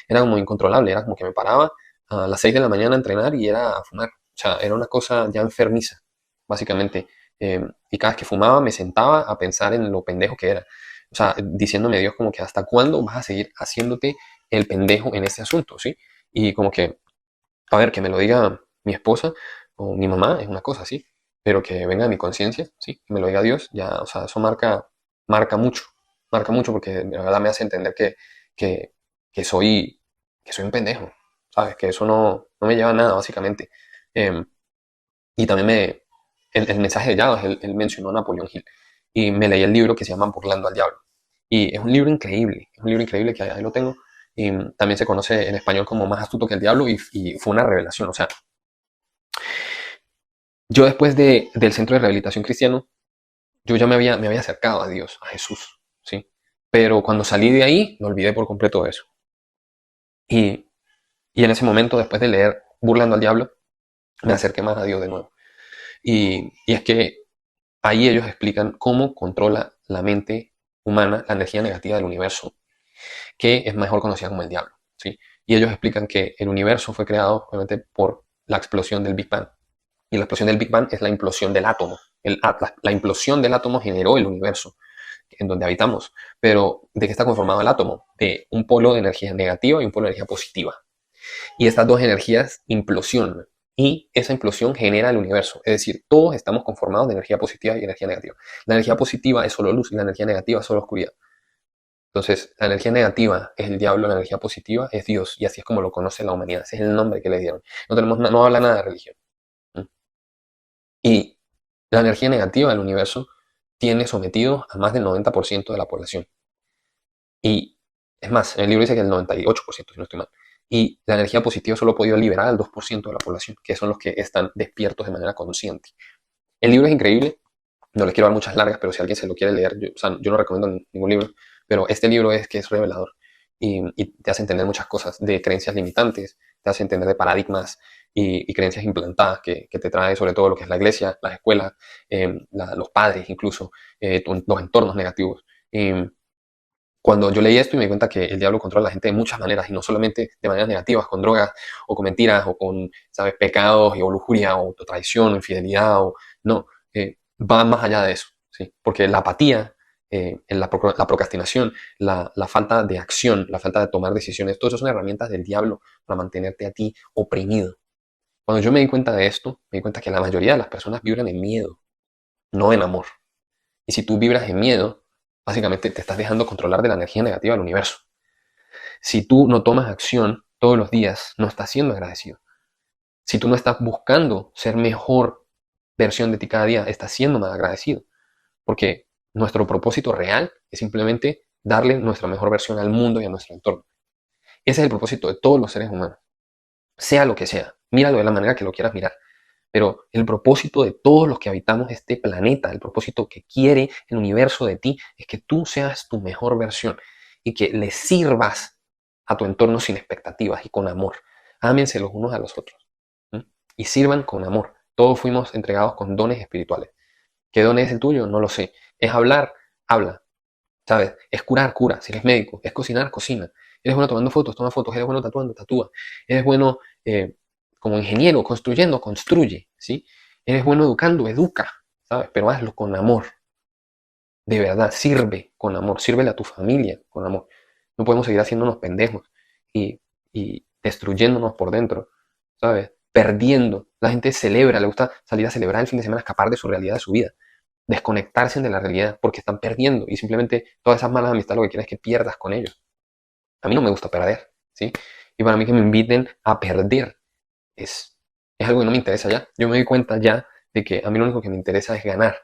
Era como incontrolable, era como que me paraba a las 6 de la mañana a entrenar y era a fumar. O sea, era una cosa ya enfermiza, básicamente. Y cada vez que fumaba me sentaba a pensar en lo pendejo que era. O sea, diciéndome Dios como que hasta cuándo vas a seguir haciéndote el pendejo en este asunto, ¿sí? Y como que, a ver, que me lo diga mi esposa o mi mamá es una cosa, sí, pero que venga de mi conciencia, sí, que me lo diga Dios, ya, o sea, eso marca mucho porque la verdad me hace entender que, que soy, que soy un pendejo, ¿sabes? Que eso no me lleva a nada, básicamente. Eh, y también el mensaje de Yados, él mencionó a Napoleón Hill, y me leí el libro que se llama Burlando al Diablo. Y es un libro increíble que ahí lo tengo, y también se conoce en español como Más astuto que el diablo, y fue una revelación, o sea, yo después del centro de rehabilitación cristiano, yo ya me había acercado a Dios, a Jesús, ¿sí? Pero cuando salí de ahí, me olvidé por completo de eso. Y, y en ese momento, después de leer Burlando al Diablo, me acerqué más a Dios de nuevo. Y es que ahí ellos explican cómo controla la mente humana la energía negativa del universo, que es mejor conocida como el diablo, ¿sí? Y ellos explican que el universo fue creado obviamente por la explosión del Big Bang. Y la explosión del Big Bang es la implosión del átomo. La implosión del átomo generó el universo en donde habitamos. Pero ¿de qué está conformado el átomo? De un polo de energía negativa y un polo de energía positiva. Y estas dos energías implosionan. Y esa implosión genera el universo. Es decir, todos estamos conformados de energía positiva y energía negativa. La energía positiva es solo luz y la energía negativa es solo oscuridad. Entonces, la energía negativa es el diablo, la energía positiva es Dios. Y así es como lo conoce la humanidad. Ese es el nombre que le dieron. No habla nada de religión. Y la energía negativa del universo tiene sometido a más del 90% de la población. Y es más, en el libro dice que el 98%, si no estoy mal. Y la energía positiva solo ha podido liberar al 2% de la población, que son los que están despiertos de manera consciente. El libro es increíble, no les quiero dar muchas largas, pero si alguien se lo quiere leer, yo no recomiendo ningún libro, pero este libro es que es revelador. y te hace entender muchas cosas de creencias limitantes, te hace entender de paradigmas y creencias implantadas que te trae sobre todo lo que es la iglesia, las escuelas, los padres incluso, los entornos negativos. Cuando yo leí esto y me di cuenta que el diablo controla a la gente de muchas maneras y no solamente de maneras negativas, con drogas o con mentiras o con, ¿sabes?, pecados o lujuria o traición o infidelidad o no, va más allá de eso, ¿sí? Porque la apatía, la procrastinación, la falta de acción, la falta de tomar decisiones, todo eso son herramientas del diablo para mantenerte a ti oprimido. Cuando yo me di cuenta de esto, me di cuenta que la mayoría de las personas vibran en miedo, no en amor. Y si tú vibras en miedo, básicamente te estás dejando controlar de la energía negativa del universo. Si tú no tomas acción todos los días, no estás siendo agradecido. Si tú no estás buscando ser mejor versión de ti cada día, estás siendo más agradecido. Porque nuestro propósito real es simplemente darle nuestra mejor versión al mundo y a nuestro entorno. Ese es el propósito de todos los seres humanos. Sea lo que sea, míralo de la manera que lo quieras mirar. Pero el propósito de todos los que habitamos este planeta, el propósito que quiere el universo de ti, es que tú seas tu mejor versión y que le sirvas a tu entorno sin expectativas y con amor. Ámense los unos a los otros, ¿sí? Y sirvan con amor. Todos fuimos entregados con dones espirituales. ¿Qué don es el tuyo? No lo sé. Es hablar, habla. ¿Sabes? Es curar, cura. Si eres médico, es cocinar, cocina. Eres bueno tomando fotos, toma fotos. Eres bueno tatuando, tatúa. Eres bueno como ingeniero, construyendo, construye, ¿sí? Eres bueno educando, educa, ¿sabes? Pero hazlo con amor. De verdad, sirve con amor. Sírvele a tu familia con amor. No podemos seguir haciéndonos pendejos y destruyéndonos por dentro, ¿sabes? Perdiendo. La gente celebra, le gusta salir a celebrar el fin de semana, escapar de su realidad, de su vida. Desconectarse de la realidad porque están perdiendo y simplemente todas esas malas amistades lo que quieren es que pierdas con ellos. A mí no me gusta perder, ¿sí? Y para mí que me inviten a perder es algo que no me interesa ya. Yo me doy cuenta ya de que a mí lo único que me interesa es ganar.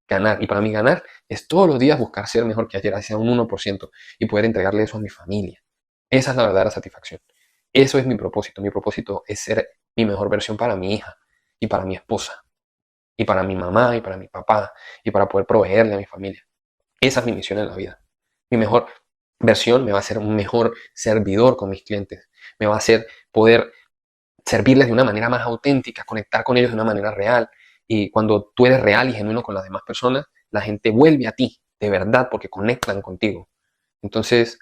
Ganar. Y para mí ganar es todos los días buscar ser mejor que ayer, así sea un 1%, y poder entregarle eso a mi familia. Esa es la verdadera satisfacción. Eso es mi propósito. Mi propósito es ser mi mejor versión para mi hija y para mi esposa y para mi mamá y para mi papá y para poder proveerle a mi familia. Esa es mi misión en la vida. Mi mejor versión me va a hacer un mejor servidor con mis clientes. Me va a hacer poder servirles de una manera más auténtica, conectar con ellos de una manera real. Y cuando tú eres real y genuino con las demás personas, la gente vuelve a ti, de verdad, porque conectan contigo. Entonces,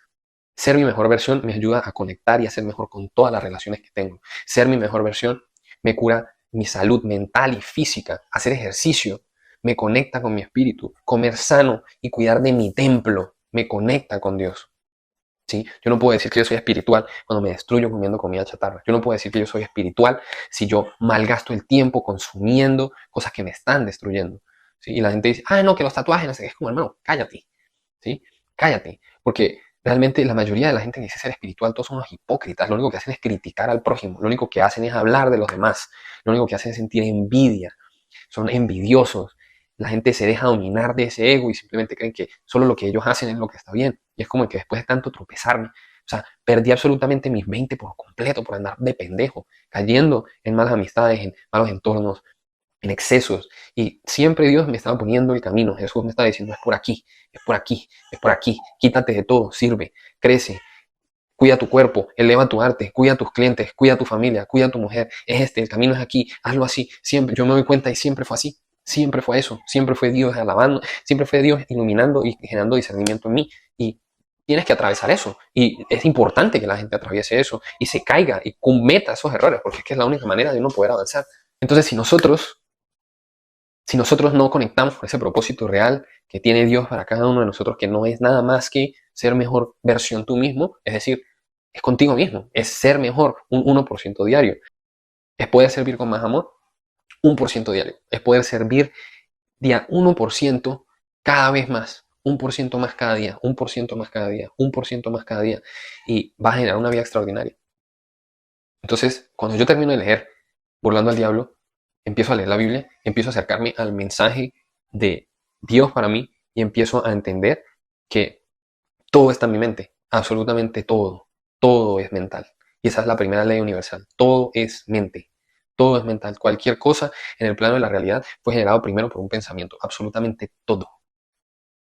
ser mi mejor versión me ayuda a conectar y a ser mejor con todas las relaciones que tengo. Ser mi mejor versión me cura mi salud mental y física. Hacer ejercicio me conecta con mi espíritu. Comer sano y cuidar de mi templo me conecta con Dios. ¿Sí? Yo no puedo decir que yo soy espiritual cuando me destruyo comiendo comida chatarra. Yo no puedo decir que yo soy espiritual si yo malgasto el tiempo consumiendo cosas que me están destruyendo. ¿Sí? Y la gente dice, ah, no, que los tatuajes, no sé qué. Es como, hermano, cállate. ¿Sí? Cállate. Porque realmente la mayoría de la gente que dice ser espiritual, todos son unos hipócritas. Lo único que hacen es criticar al prójimo. Lo único que hacen es hablar de los demás. Lo único que hacen es sentir envidia. Son envidiosos. La gente se deja dominar de ese ego y simplemente creen que solo lo que ellos hacen es lo que está bien. Y es como que después de tanto tropezarme, o sea, perdí absolutamente mis 20 por completo por andar de pendejo, cayendo en malas amistades, en malos entornos, en excesos. Y siempre Dios me estaba poniendo el camino. Jesús me estaba diciendo, es por aquí, es por aquí, es por aquí. Quítate de todo, sirve, crece, cuida tu cuerpo, eleva tu arte, cuida a tus clientes, cuida a tu familia, cuida a tu mujer. Es este, el camino es aquí, hazlo así. Siempre, yo me doy cuenta y siempre fue así. Siempre fue eso, siempre fue Dios alabando, siempre fue Dios iluminando y generando discernimiento en mí. Y tienes que atravesar eso. Y es importante que la gente atraviese eso y se caiga y cometa esos errores, porque es que es la única manera de uno poder avanzar. Entonces, si nosotros no conectamos con ese propósito real que tiene Dios para cada uno de nosotros, que no es nada más que ser mejor versión tú mismo, es decir, es contigo mismo, es ser mejor un 1% diario, es poder servir con más amor, 1% diario, es poder servir día 1% cada vez más, 1% más cada día, 1% más cada día, 1% más cada día, y va a generar una vida extraordinaria. Entonces, cuando yo termino de leer Burlando al Diablo, empiezo a leer la Biblia, empiezo a acercarme al mensaje de Dios para mí y empiezo a entender que todo está en mi mente, absolutamente todo, todo es mental. Y esa es la primera ley universal, todo es mente, todo es mental. Cualquier cosa en el plano de la realidad fue generado primero por un pensamiento, absolutamente todo,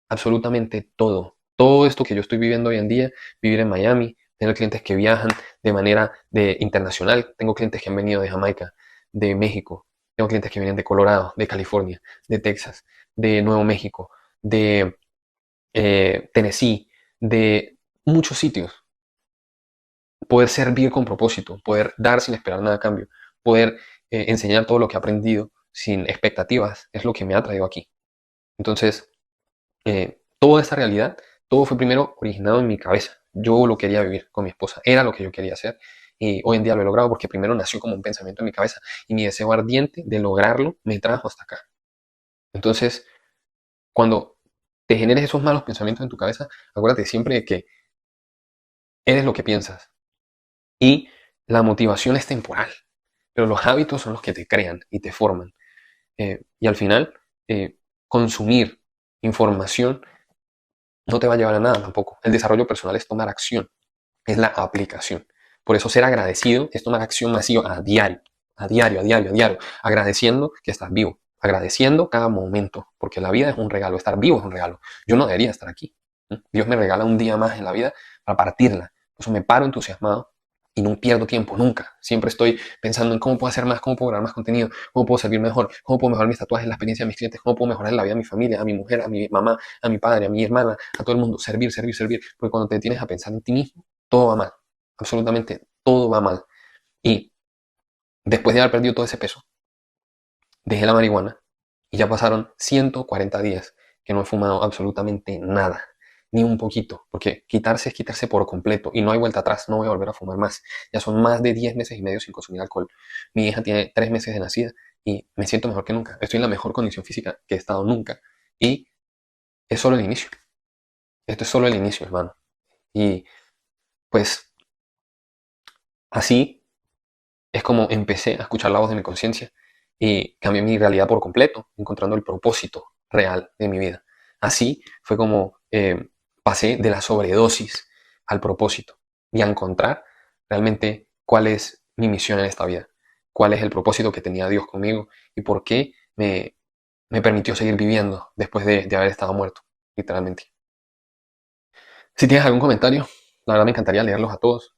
absolutamente todo. todo esto que yo estoy viviendo hoy en día, vivir en Miami, tener clientes que viajan de manera internacional. Tengo clientes que han venido de Jamaica, de México, tengo clientes que vienen de Colorado, de California, de Texas, de Nuevo México, de Tennessee, de muchos sitios. Poder servir con propósito, poder dar sin esperar nada a cambio, poder enseñar todo lo que he aprendido sin expectativas, es lo que me ha traído aquí. Entonces, toda esta realidad, todo fue primero originado en mi cabeza. Yo lo quería vivir con mi esposa, era lo que yo quería hacer. Y hoy en día lo he logrado porque primero nació como un pensamiento en mi cabeza y mi deseo ardiente de lograrlo me trajo hasta acá. Entonces, cuando te generes esos malos pensamientos en tu cabeza, acuérdate siempre de que eres lo que piensas y la motivación es temporal, pero los hábitos son los que te crean y te forman. Y al final, consumir información no te va a llevar a nada tampoco. El desarrollo personal es tomar acción, es la aplicación. Por eso ser agradecido es tomar acción masiva a diario, a diario, a diario, a diario, agradeciendo que estás vivo, agradeciendo cada momento, porque la vida es un regalo, estar vivo es un regalo. Yo no debería estar aquí. Dios me regala un día más en la vida para partirla. Por eso me paro entusiasmado y no pierdo tiempo, nunca. Siempre estoy pensando en cómo puedo hacer más, cómo puedo grabar más contenido, cómo puedo servir mejor, cómo puedo mejorar mis tatuajes, la experiencia de mis clientes, cómo puedo mejorar la vida de mi familia, a mi mujer, a mi mamá, a mi padre, a mi hermana, a todo el mundo. Servir, servir, servir. Porque cuando te tienes a pensar en ti mismo, todo va mal. Absolutamente todo va mal. Y después de haber perdido todo ese peso, dejé la marihuana y ya pasaron 140 días que no he fumado absolutamente nada, ni un poquito, porque quitarse es quitarse por completo y no hay vuelta atrás, no voy a volver a fumar más. Ya son más de 10 meses y medio sin consumir alcohol. Mi hija tiene 3 meses de nacida y me siento mejor que nunca. Estoy en la mejor condición física que he estado nunca. Y es solo el inicio. Esto es solo el inicio, hermano. Y pues así es como empecé a escuchar la voz de mi conciencia y cambié mi realidad por completo, encontrando el propósito real de mi vida. Así fue como pasé de la sobredosis al propósito y a encontrar realmente cuál es mi misión en esta vida, cuál es el propósito que tenía Dios conmigo y por qué me permitió seguir viviendo después de haber estado muerto, literalmente. Si tienes algún comentario, la verdad me encantaría leerlos a todos.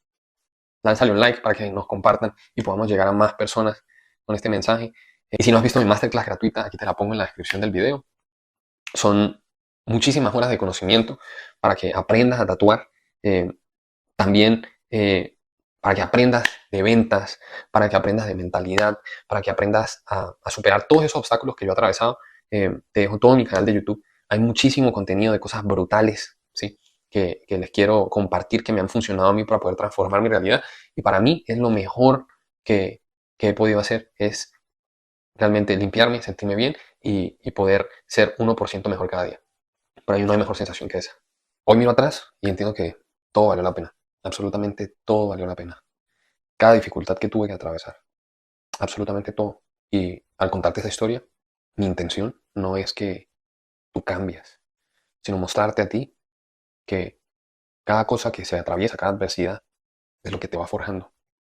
Lánzale un like para que nos compartan y podamos llegar a más personas con este mensaje. Y si no has visto mi masterclass gratuita, aquí te la pongo en la descripción del video. Son muchísimas horas de conocimiento para que aprendas a tatuar. eh, También para que aprendas de ventas, para que aprendas de mentalidad, para que aprendas a superar todos esos obstáculos que yo he atravesado. Te dejo todo mi canal de YouTube. Hay muchísimo contenido de cosas brutales, ¿sí? Que les quiero compartir, que me han funcionado a mí para poder transformar mi realidad. Y para mí es lo mejor que he podido hacer, es realmente limpiarme, sentirme bien y poder ser 1% mejor cada día. Para mí no hay mejor sensación que esa. Hoy miro atrás y entiendo que todo valió la pena. Absolutamente todo valió la pena. Cada dificultad que tuve que atravesar. Absolutamente todo. Y al contarte esta historia, mi intención no es que tú cambies, sino mostrarte a ti que cada cosa que se atraviesa, cada adversidad, es lo que te va forjando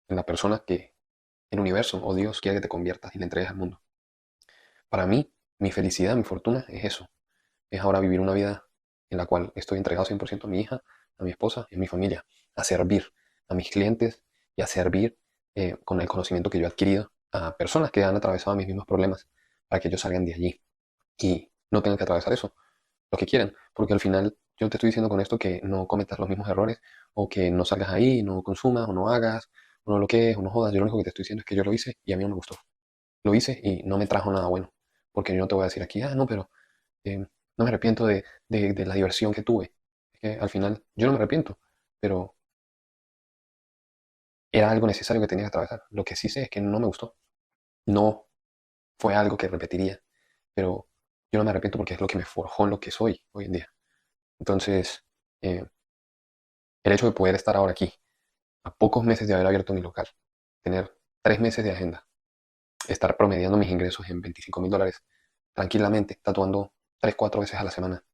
en la persona que el universo o Dios quiere que te conviertas y le entregues al mundo. Para mí, mi felicidad, mi fortuna es eso. Es ahora vivir una vida en la cual estoy entregado 100% a mi hija, a mi esposa y a mi familia, a servir a mis clientes y a servir con el conocimiento que yo he adquirido a personas que han atravesado mis mismos problemas para que ellos salgan de allí y no tengan que atravesar eso, lo que quieren, porque al final yo te estoy diciendo con esto que no cometas los mismos errores o que no salgas ahí, no consumas o no hagas o no lo que es o no jodas. Yo lo único que te estoy diciendo es que yo lo hice y a mí no me gustó. Lo hice y no me trajo nada bueno, porque yo no te voy a decir aquí, no, pero no me arrepiento de la diversión que tuve. Es que al final yo no me arrepiento, pero era algo necesario que tenía que atravesar. Lo que sí sé es que no me gustó. No fue algo que repetiría, pero yo no me arrepiento porque es lo que me forjó en lo que soy hoy en día. Entonces, eh, el hecho de poder estar ahora aquí, a pocos meses de haber abierto mi local, tener 3 meses de agenda, estar promediando mis ingresos en $25,000 tranquilamente, tatuando 3, 4 veces a la semana,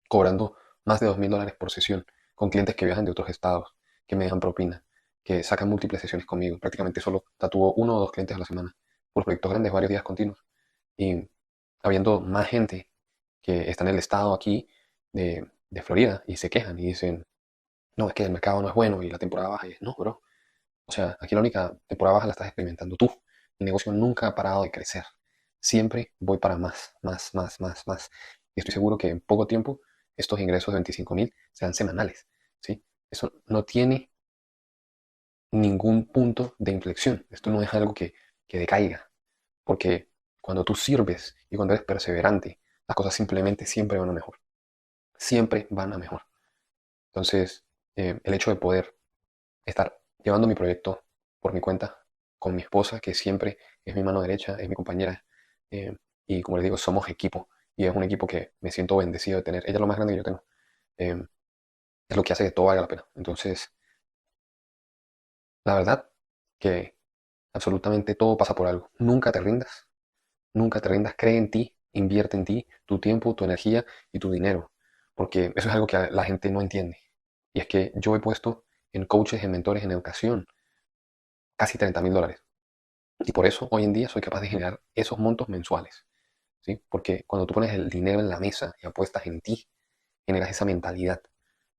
cobrando más de $2,000 por sesión, con clientes que viajan de otros estados, que me dejan propina, que sacan múltiples sesiones conmigo. Prácticamente solo tatúo 1 o 2 clientes a la semana, por proyectos grandes, varios días continuos. Y habiendo más gente que está en el estado aquí de Florida y se quejan y dicen, no, es que el mercado no es bueno y la temporada baja. Y es, no, bro. O sea, aquí la única temporada baja la estás experimentando tú. Mi negocio nunca ha parado de crecer. Siempre voy para más, más, más, más, más. Y estoy seguro que en poco tiempo estos ingresos de 25.000 sean semanales. ¿Sí? Eso no tiene ningún punto de inflexión. Esto no es algo que decaiga. Porque cuando tú sirves y cuando eres perseverante, las cosas simplemente siempre van a mejor. Siempre van a mejor. Entonces, el hecho de poder estar llevando mi proyecto por mi cuenta con mi esposa, que siempre es mi mano derecha, es mi compañera, eh, y como les digo, somos equipo, y es un equipo que me siento bendecido de tener. Ella es lo más grande que yo tengo. eh, es lo que hace que todo valga la pena. Entonces, la verdad que absolutamente todo pasa por algo. Nunca te rindas, cree en ti, invierte en ti, tu tiempo, tu energía y tu dinero, porque eso es algo que la gente no entiende. Y es que yo he puesto en coaches, en mentores, en educación, casi $30.000. Y por eso hoy en día soy capaz de generar esos montos mensuales, ¿sí? Porque cuando tú pones el dinero en la mesa y apuestas en ti, generas esa mentalidad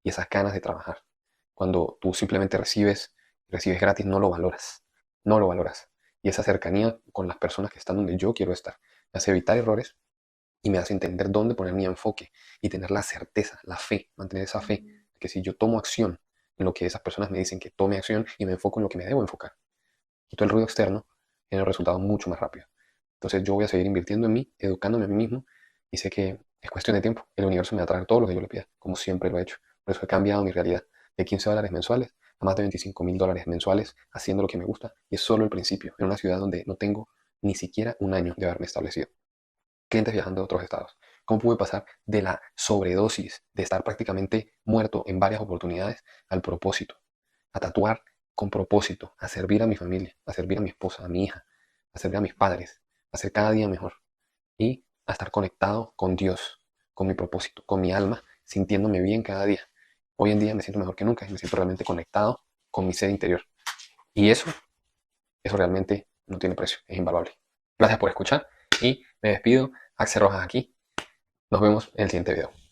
y esas ganas de trabajar. Cuando tú simplemente recibes gratis, no lo valoras, no lo valoras. Y esa cercanía con las personas que están donde yo quiero estar me hace evitar errores y me hace entender dónde poner mi enfoque y tener la certeza, la fe, mantener esa fe, de que si yo tomo acción en lo que esas personas me dicen que tome acción y me enfoco en lo que me debo enfocar, quito el ruido externo, genero resultados mucho más rápido. Entonces yo voy a seguir invirtiendo en mí, educándome a mí mismo y sé que es cuestión de tiempo. El universo me va a traer todo lo que yo le pida, como siempre lo he hecho. Por eso he cambiado mi realidad de $15 mensuales a más de $25.000 mensuales haciendo lo que me gusta. Y es solo el principio, en una ciudad donde no tengo ni siquiera un año de haberme establecido. Clientes viajando a otros estados. ¿Cómo pude pasar de la sobredosis, de estar prácticamente muerto en varias oportunidades, al propósito? A tatuar con propósito, a servir a mi familia, a servir a mi esposa, a mi hija, a servir a mis padres, a ser cada día mejor y a estar conectado con Dios, con mi propósito, con mi alma, sintiéndome bien cada día. Hoy en día me siento mejor que nunca y me siento realmente conectado con mi ser interior. Y eso realmente no tiene precio, es invaluable. Gracias por escuchar y me despido. Axel Rojas aquí. Nos vemos en el siguiente video.